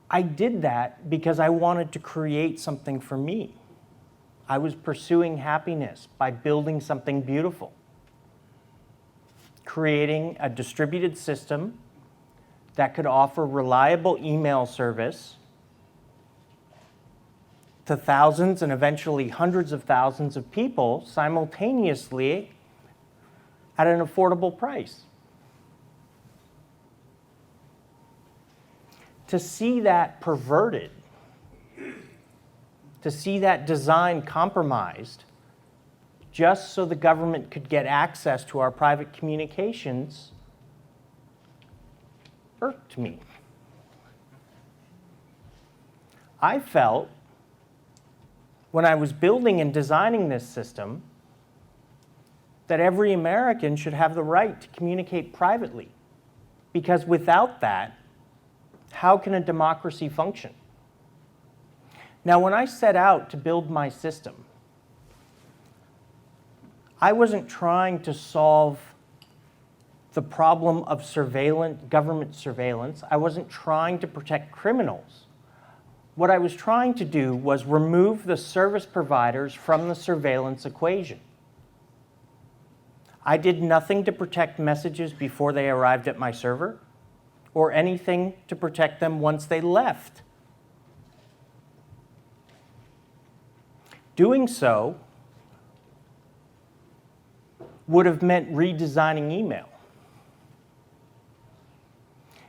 I did that because I wanted to create something for me. I was pursuing happiness by building something beautiful, creating a distributed system that could offer reliable email service to thousands and eventually hundreds of thousands of people simultaneously at an affordable price. To see that perverted, to see that design compromised, just so the government could get access to our private communications, irked me. I felt, when I was building and designing this system, that every American should have the right to communicate privately, because without that, how can a democracy function? Now, when I set out to build my system, I wasn't trying to solve the problem of government surveillance. I wasn't trying to protect criminals. What I was trying to do was remove the service providers from the surveillance equation. I did nothing to protect messages before they arrived at my server, or anything to protect them once they left. Doing so would have meant redesigning email.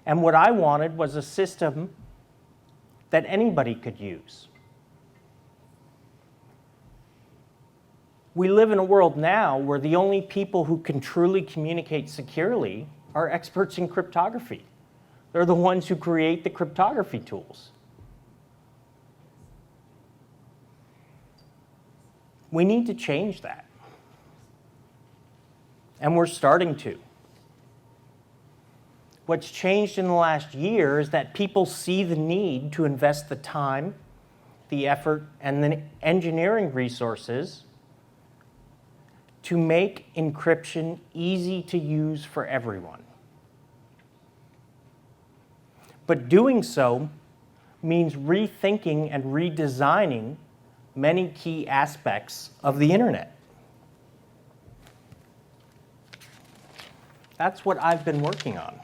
And what I wanted was a system that anybody could use. We live in a world now where the only people who can truly communicate securely are experts in cryptography. They're the ones who create the cryptography tools. We need to change that. And we're starting to. What's changed in the last year is that people see the need to invest the time, the effort, and the engineering resources to make encryption easy to use for everyone. But doing so means rethinking and redesigning many key aspects of the internet. That's what I've been working on.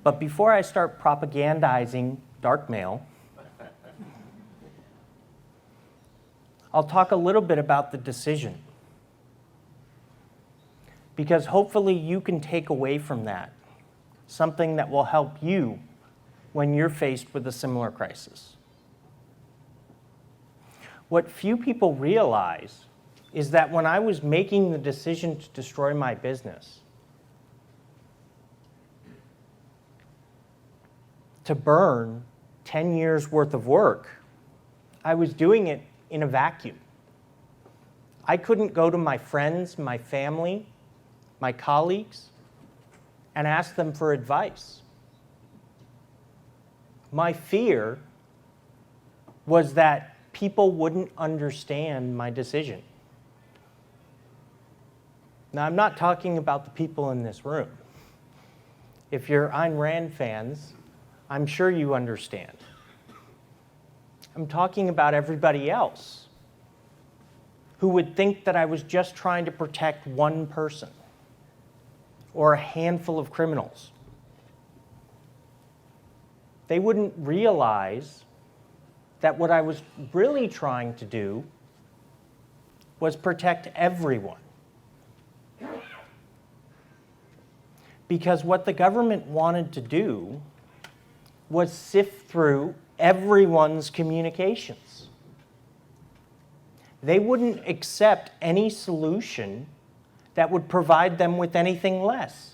But before I start propagandizing dark mail, I'll talk a little bit about the decision. Because hopefully you can take away from that something that will help you when you're faced with a similar crisis. What few people realize is that when I was making the decision to destroy my business, to burn 10 years worth of work, I was doing it in a vacuum. I couldn't go to my friends, my family, my colleagues, and ask them for advice. My fear was that people wouldn't understand my decision. Now, I'm not talking about the people in this room. If you're Ayn Rand fans, I'm sure you understand. I'm talking about everybody else who would think that I was just trying to protect one person or a handful of criminals. they wouldn't realize that what I was really trying to do was protect everyone. Because what the government wanted to do was sift through everyone's communications. They wouldn't accept any solution that would provide them with anything less.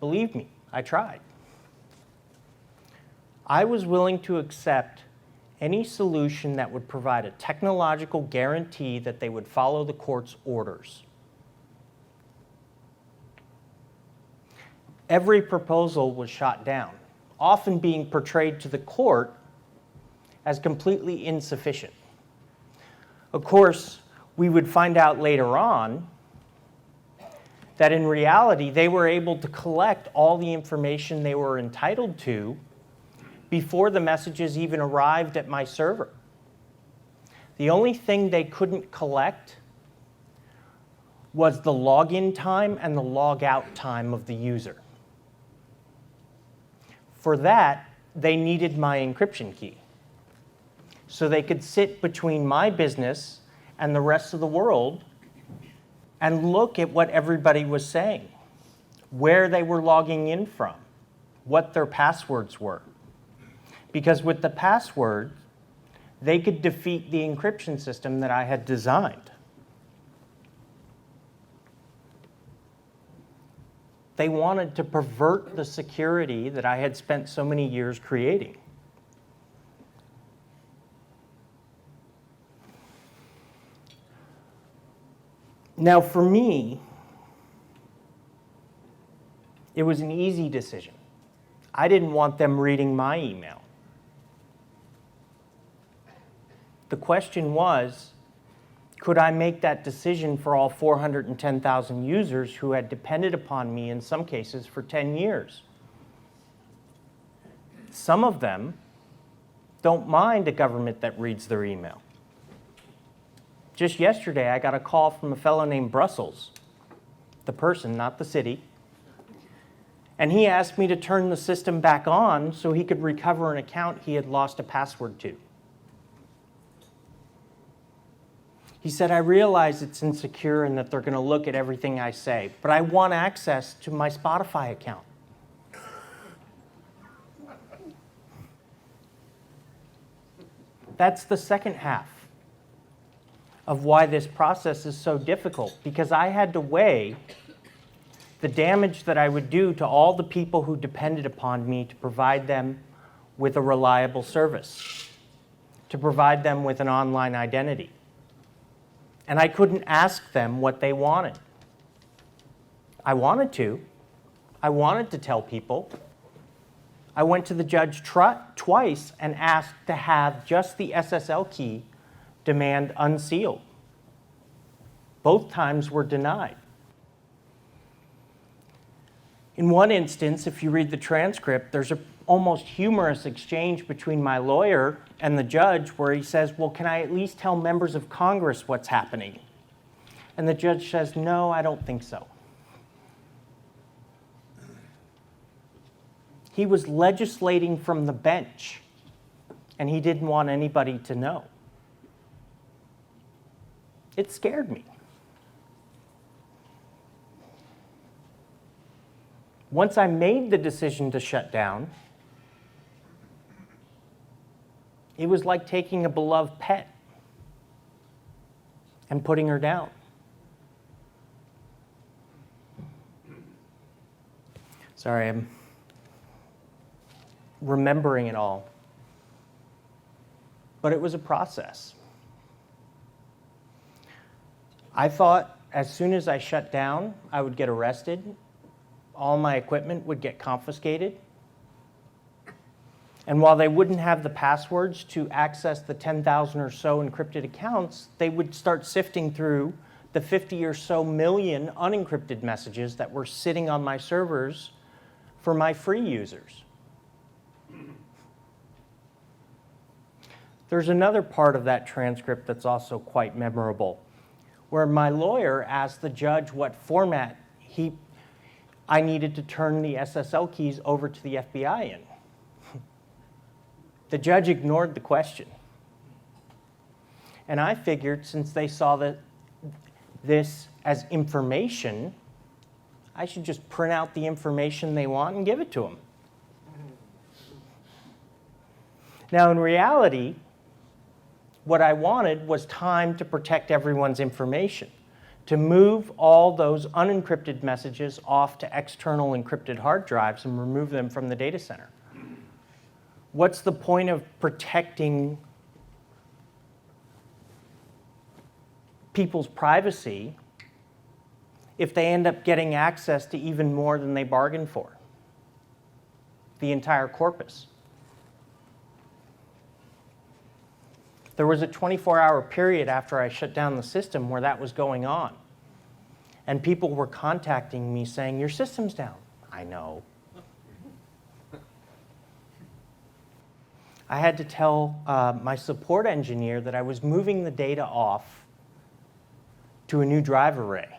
Believe me, I tried. I was willing to accept any solution that would provide a technological guarantee that they would follow the court's orders. Every proposal was shot down, often being portrayed to the court as completely insufficient. Of course, we would find out later on that in reality, they were able to collect all the information they were entitled to before the messages even arrived at my server. The only thing they couldn't collect was the login time and the logout time of the user. For that, they needed my encryption key, so they could sit between my business and the rest of the world and look at what everybody was saying, where they were logging in from, what their passwords were. Because with the password, they could defeat the encryption system that I had designed. They wanted to pervert the security that I had spent so many years creating. Now, for me, it was an easy decision. I didn't want them reading my email. The question was, could I make that decision for all 410,000 users who had depended upon me in some cases for 10 years? Some of them don't mind a government that reads their email. Just yesterday, I got a call from a fellow named Brussels, the person, not the city, and he asked me to turn the system back on so he could recover an account he had lost a password to. He said, I realize it's insecure and that they're going to look at everything I say, but I want access to my Spotify account. That's the second half of why this process is so difficult, because I had to weigh the damage that I would do to all the people who depended upon me to provide them with a reliable service, to provide them with an online identity. And I couldn't ask them what they wanted. I wanted to. I wanted to tell people. I went to the judge twice and asked to have just the SSL key demand unsealed. Both times were denied. In one instance, if you read the transcript, there's an almost humorous exchange between my lawyer and the judge where he says, well, can I at least tell members of Congress what's happening? And the judge says, no, I don't think so. He was legislating from the bench, and he didn't want anybody to know. It scared me. Once I made the decision to shut down, it was like taking a beloved pet and putting her down. Sorry, I'm remembering it all. But it was a process. I thought as soon as I shut down, I would get arrested. All my equipment would get confiscated. And while they wouldn't have the passwords to access the 10,000 or so encrypted accounts, they would start sifting through the 50 or so million unencrypted messages that were sitting on my servers for my free users. There's another part of that transcript that's also quite memorable, where my lawyer asked the judge what format I needed to turn the SSL keys over to the FBI in. The judge ignored the question. And I figured since they saw this as information, I should just print out the information they want and give it to them. Now, in reality, what I wanted was time to protect everyone's information, to move all those unencrypted messages off to external encrypted hard drives and remove them from the data center. What's the point of protecting people's privacy if they end up getting access to even more than they bargained for? The entire corpus. There was a 24-hour period after I shut down the system where that was going on. And people were contacting me saying, your system's down. I know. I had to tell my support engineer that I was moving the data off to a new drive array.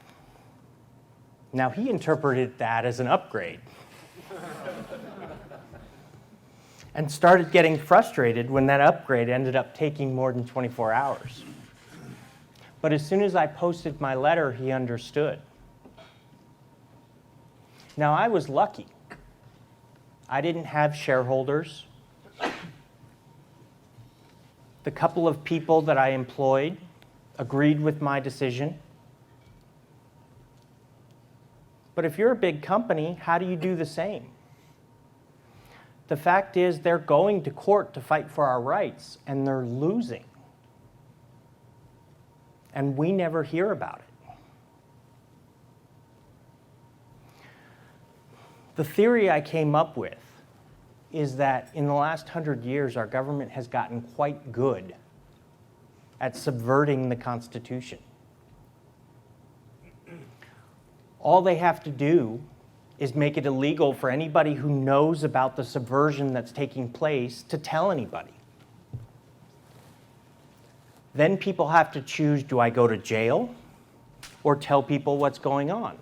Now, he interpreted that as an upgrade. And started getting frustrated when that upgrade ended up taking more than 24 hours. But as soon as I posted my letter, he understood. Now, I was lucky. I didn't have shareholders. The couple of people that I employed agreed with my decision. But if you're a big company, how do you do the same? The fact is, they're going to court to fight for our rights, and they're losing. And we never hear about it. The theory I came up with is that in the last 100 years, our government has gotten quite good at subverting the Constitution. All they have to do is make it illegal for anybody who knows about the subversion that's taking place to tell anybody. Then people have to choose, do I go to jail or tell people what's going on?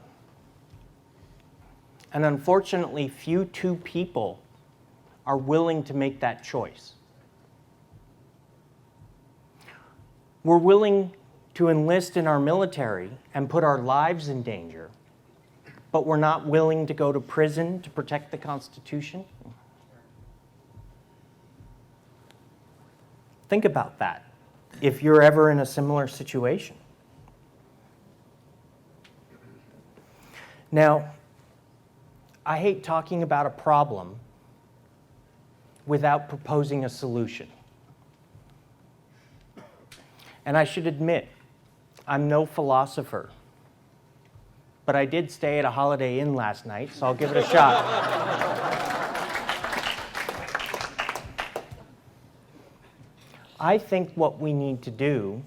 And unfortunately, few people are willing to make that choice. We're willing to enlist in our military and put our lives in danger, but we're not willing to go to prison to protect the Constitution? Think about that if you're ever in a similar situation. Now, I hate talking about a problem without proposing a solution. And I should admit, I'm no philosopher. But I did stay at a Holiday Inn last night, so I'll give it a shot. I think what we need to do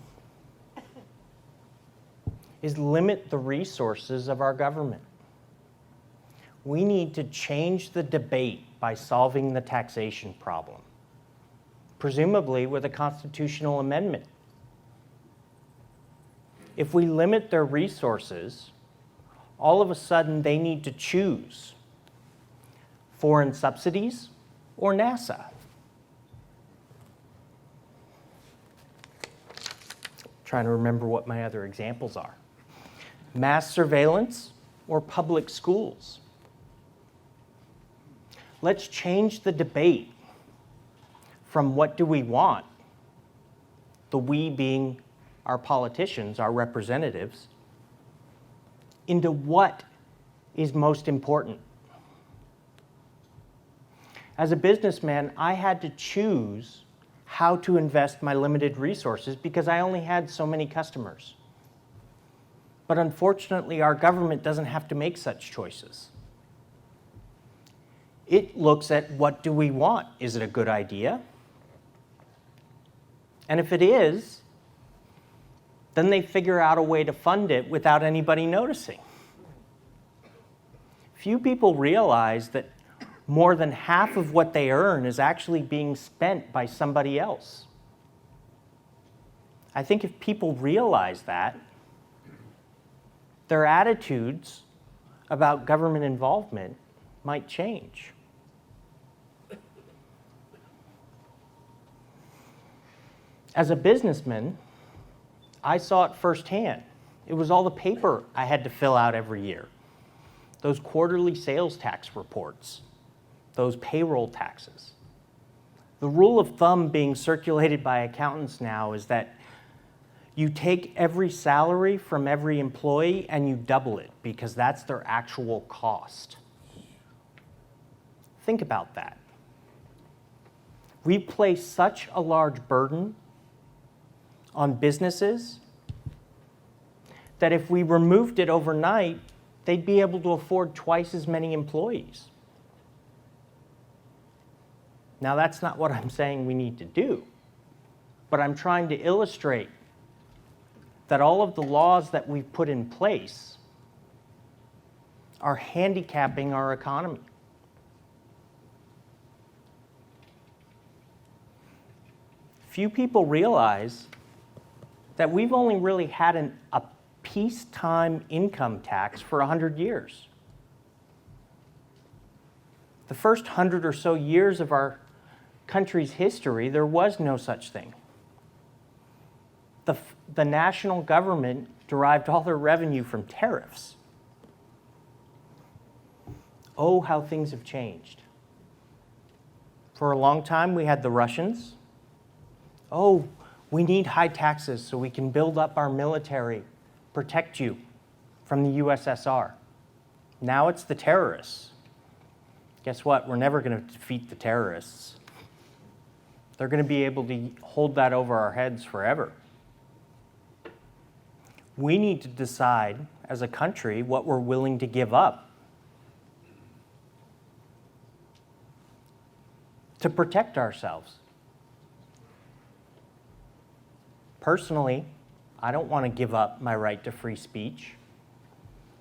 is limit the resources of our government. We need to change the debate by solving the taxation problem, presumably with a constitutional amendment. If we limit their resources, all of a sudden they need to choose foreign subsidies or NASA. Trying to remember what my other examples are. Mass surveillance or public schools. Let's change the debate from what do we want, the we being our politicians, our representatives, into what is most important. As a businessman, I had to choose how to invest my limited resources because I only had so many customers. But unfortunately, our government doesn't have to make such choices. It looks at what do we want? Is it a good idea? And if it is, then they figure out a way to fund it without anybody noticing. Few people realize that more than half of what they earn is actually being spent by somebody else. I think if people realize that, their attitudes about government involvement might change. As a businessman, I saw it firsthand. It was all the paper I had to fill out every year. Those quarterly sales tax reports, those payroll taxes. The rule of thumb being circulated by accountants now is that you take every salary from every employee and you double it because that's their actual cost. Think about that. We place such a large burden on businesses that if we removed it overnight, they'd be able to afford twice as many employees. Now, that's not what I'm saying we need to do, but I'm trying to illustrate that all of the laws that we've put in place are handicapping our economy. Few people realize that we've only really had a peacetime income tax for 100 years. The first 100 or so years of our country's history, there was no such thing. The national government derived all their revenue from tariffs. Oh, how things have changed. For a long time, we had the Russians. Oh, we need high taxes so we can build up our military, protect you from the USSR. Now it's the terrorists. Guess what? We're never going to defeat the terrorists. They're going to be able to hold that over our heads forever. We need to decide as a country what we're willing to give up to protect ourselves. Personally, I don't want to give up my right to free speech.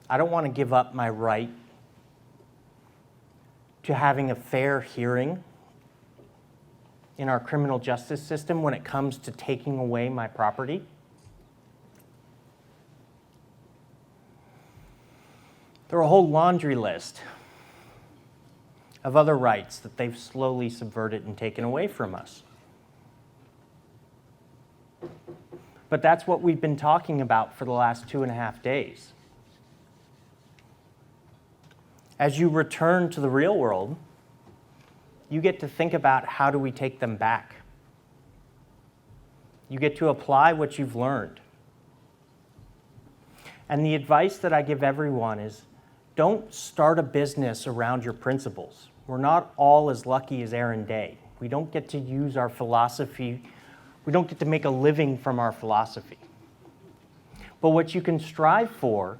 I don't want to give up my right to having a fair hearing in our criminal justice system when it comes to taking away my property. There are a whole laundry list of other rights that they've slowly subverted and taken away from us. But that's what we've been talking about for the last 2.5 days. As you return to the real world, you get to think about how do we take them back. You get to apply what you've learned. And the advice that I give everyone is don't start a business around your principles. We're not all as lucky as Aaron Day. We don't get to use our philosophy. We don't get to make a living from our philosophy. But what you can strive for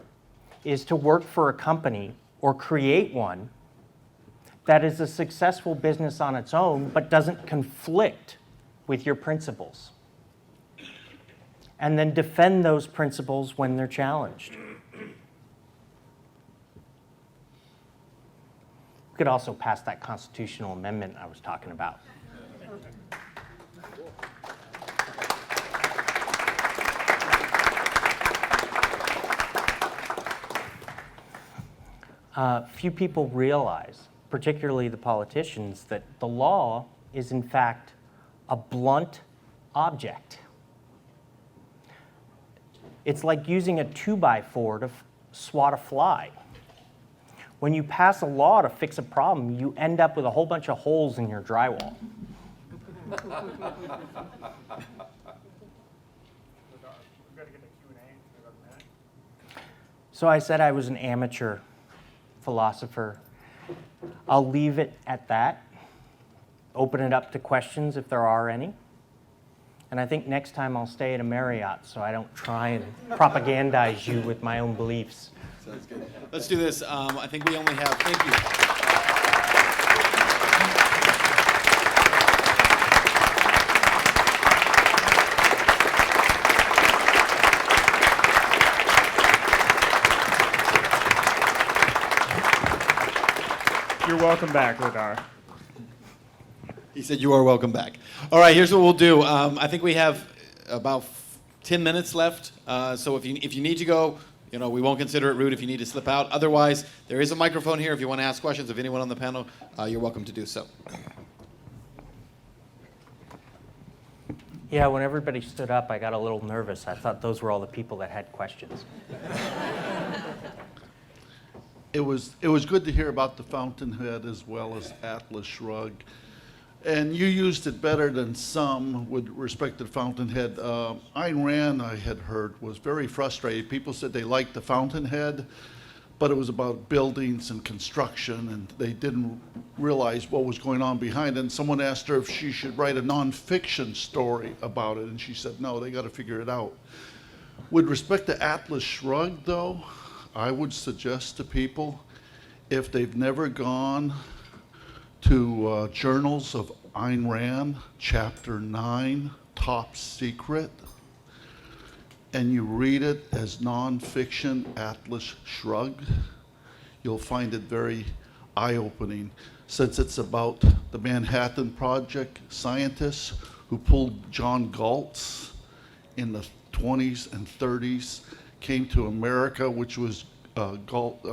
is to work for a company or create one that is a successful business on its own but doesn't conflict with your principles. And then defend those principles when they're challenged. We could also pass that constitutional amendment I was talking about. Few people realize, particularly the politicians, that the law is in fact a blunt object. It's like using a 2x4 to swat a fly. When you pass a law to fix a problem, you end up with a whole bunch of holes in your drywall. So I said I was an amateur philosopher. I'll leave it at that. Open it up to questions if there are any. And I think next time I'll stay at a Marriott so I don't try and propagandize you with my own beliefs. Sounds good. Let's do this. I think we only have, thank you. You're welcome back, Ladar. He said you are welcome back. All right, here's what we'll do. I think we have about 10 minutes left. So if you need to go, we won't consider it rude if you need to slip out. Otherwise, there is a microphone here if you want to ask questions of anyone on the panel. You're welcome to do so. Yeah, when everybody stood up, I got a little nervous. I thought those were all the people that had questions. It was good to hear about the Fountainhead as well as Atlas Shrugged. And you used it better than some with respect to the Fountainhead. Ayn Rand, I had heard, was very frustrated. People said they liked the Fountainhead, but it was about buildings and construction, and they didn't realize what was going on behind it. And someone asked her if she should write a nonfiction story about it, and she said, no, they got to figure it out. With respect to Atlas Shrugged, though, I would suggest to people, if they've never gone to Journals of Ayn Rand, Chapter 9, Top Secret, and you read it as nonfiction, Atlas Shrugged, you'll find it very eye-opening, since it's about the Manhattan Project scientists who pulled John Galt in the 20s and 30s, came to America, which was Galt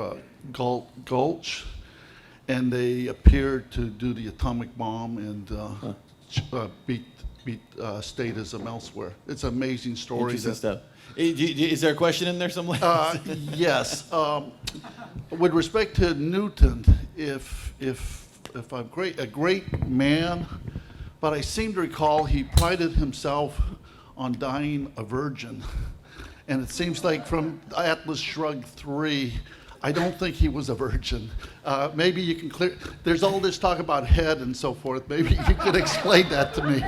Gulch, and they appeared to do the atomic bomb and beat statism elsewhere. It's an amazing story. Interesting stuff. Is there a question in there somewhere? Yes. With respect to Newton, if I'm a great man, but I seem to recall he prided himself on dying a virgin. And it seems like from Atlas Shrugged 3, I don't think he was a virgin. Maybe you can clear, there's all this talk about head and so forth. Maybe you could explain that to me.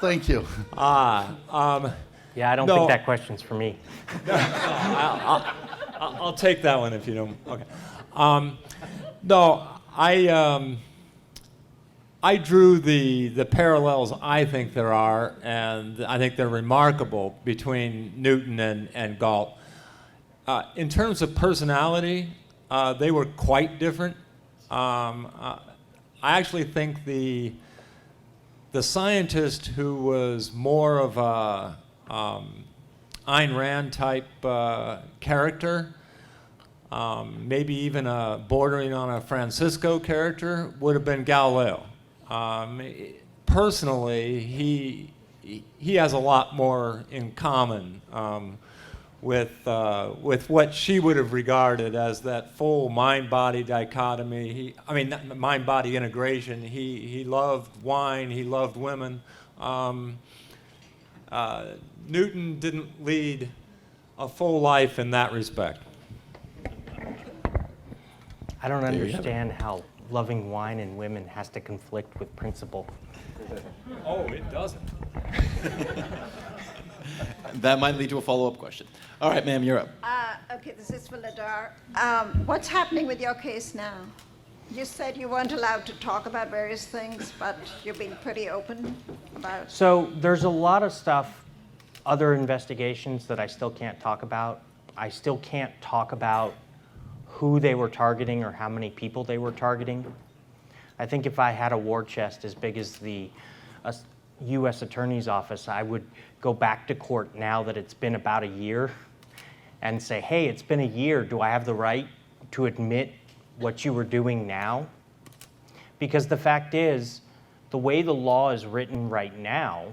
Thank you. Yeah, I don't think that question's for me. I'll take that one if you don't. Okay. No, I drew the parallels I think there are, and I think they're remarkable between Newton and Galt. In terms of personality, they were quite different. I actually think the scientist who was more of a Ayn Rand type character, maybe even bordering on a Francisco character, would have been Galileo. Personally, he has a lot more in common with what she would have regarded as that full mind-body dichotomy. Mind-body integration. He loved wine. He loved women. Newton didn't lead a full life in that respect. I don't understand how loving wine and women has to conflict with principle. Oh, it doesn't. That might lead to a follow-up question. All right, ma'am, you're up. Okay, this is for Ladar. What's happening with your case now? You said you weren't allowed to talk about various things, but you've been pretty open about. So there's a lot of stuff, other investigations that I still can't talk about. I still can't talk about who they were targeting or how many people they were targeting. I think if I had a war chest as big as the U.S. Attorney's Office, I would go back to court now that it's been about a year and say, hey, it's been a year. Do I have the right to admit what you were doing now? Because the fact is, the way the law is written right now,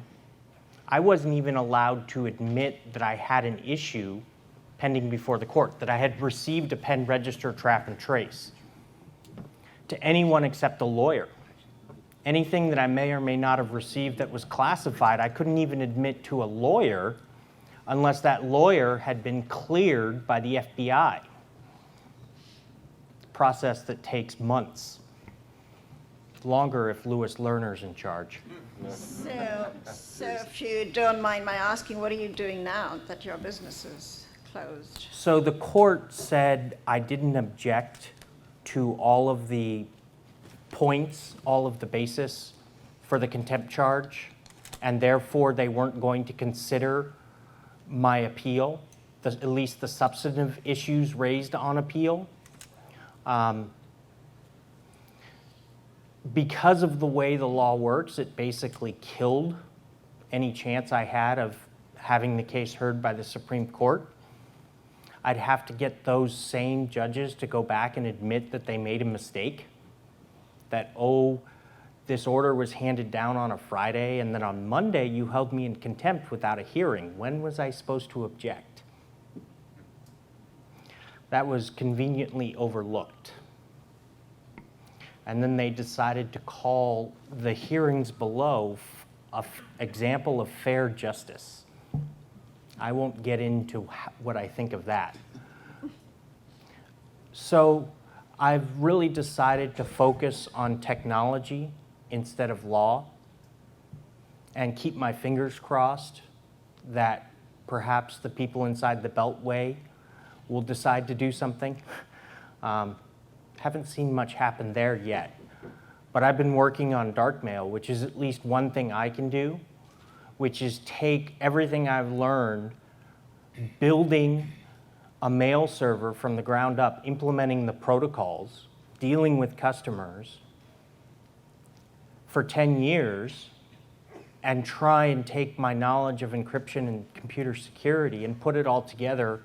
I wasn't even allowed to admit that I had an issue pending before the court, that I had received a pen register trap and trace to anyone except a lawyer. Anything that I may or may not have received that was classified, I couldn't even admit to a lawyer unless that lawyer had been cleared by the FBI. Process that takes months. Longer if Louis Lerner's in charge. So if you don't mind my asking, what are you doing now that your business is closed? So the court said I didn't object to all of the points, all of the basis for the contempt charge, and therefore they weren't going to consider my appeal, at least the substantive issues raised on appeal. Because of the way the law works, it basically killed any chance I had of having the case heard by the Supreme Court. I'd have to get those same judges to go back and admit that they made a mistake, that, oh, this order was handed down on a Friday, and then on Monday you held me in contempt without a hearing. When was I supposed to object? That was conveniently overlooked. And then they decided to call the hearings below an example of fair justice. I won't get into what I think of that. So I've really decided to focus on technology instead of law, and keep my fingers crossed that perhaps the people inside the Beltway will decide to do something. Haven't seen much happen there yet, but I've been working on dark mail, which is at least one thing I can do, which is take everything I've learned building a mail server from the ground up, implementing the protocols, dealing with customers for 10 years, and try and take my knowledge of encryption and computer security and put it all together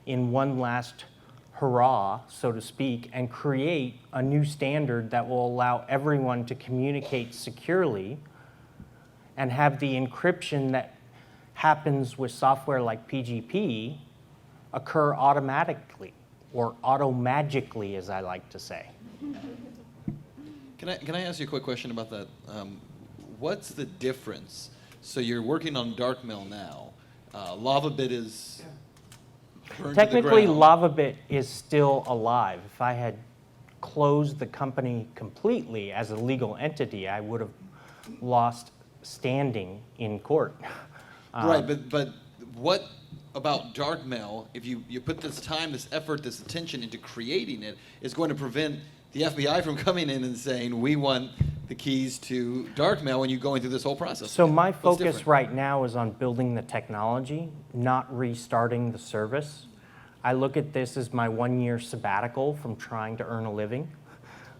in one last hurrah, so to speak, and create a new standard that will allow everyone to communicate securely and have the encryption that happens with software like PGP occur automatically, or automagically, as I like to say. Can I ask you a quick question about that? What's the difference? So you're working on dark mail now. LavaBit is burned Technically, to the ground. LavaBit is still alive. If I had closed the company completely as a legal entity, I would have lost standing in court. Right, but what about dark mail, if you put this time, this effort, this attention into creating it, is going to prevent the FBI from coming in and saying, we want the keys to dark mail when you're going through this whole process? So my What's focus different? right now is on building the technology, not restarting the service. I look at this as my 1-year sabbatical from trying to earn a living.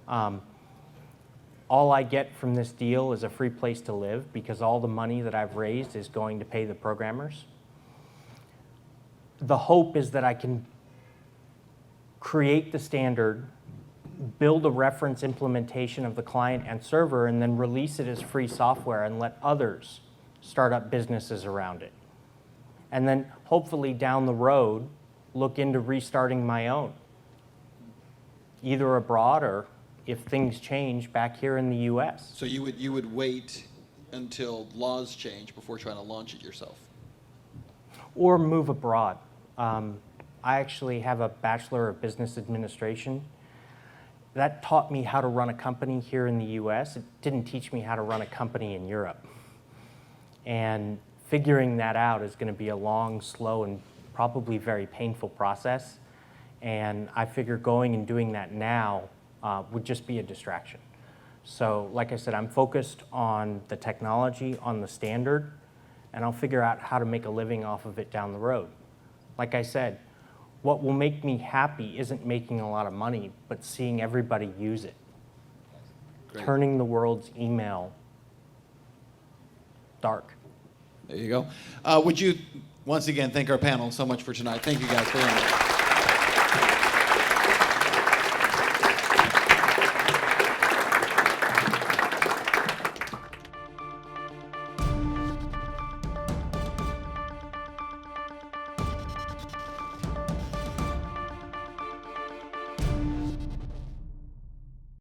All I get from this deal is a free place to live, because all the money that I've raised is going to pay the programmers. The hope is that I can create the standard, build a reference implementation of the client and server, and then release it as free software and let others start up businesses around it. And then hopefully down the road, look into restarting my own, either abroad or, if things change, back here in the US. So you would wait until laws change before trying to launch it yourself? Or move abroad. I actually have a Bachelor of Business Administration. That taught me how to run a company here in the US. It didn't teach me how to run a company in Europe. And figuring that out is going to be a long, slow, and probably very painful process. And I figure going and doing that now would just be a distraction. So like I said, I'm focused on the technology, on the standard, and I'll figure out how to make a living off of it down the road. Like I said, what will make me happy isn't making a lot of money, but seeing everybody use it. Great. Turning the world's email dark. There you go. Would you once again thank our panel so much for tonight? Thank you guys very much.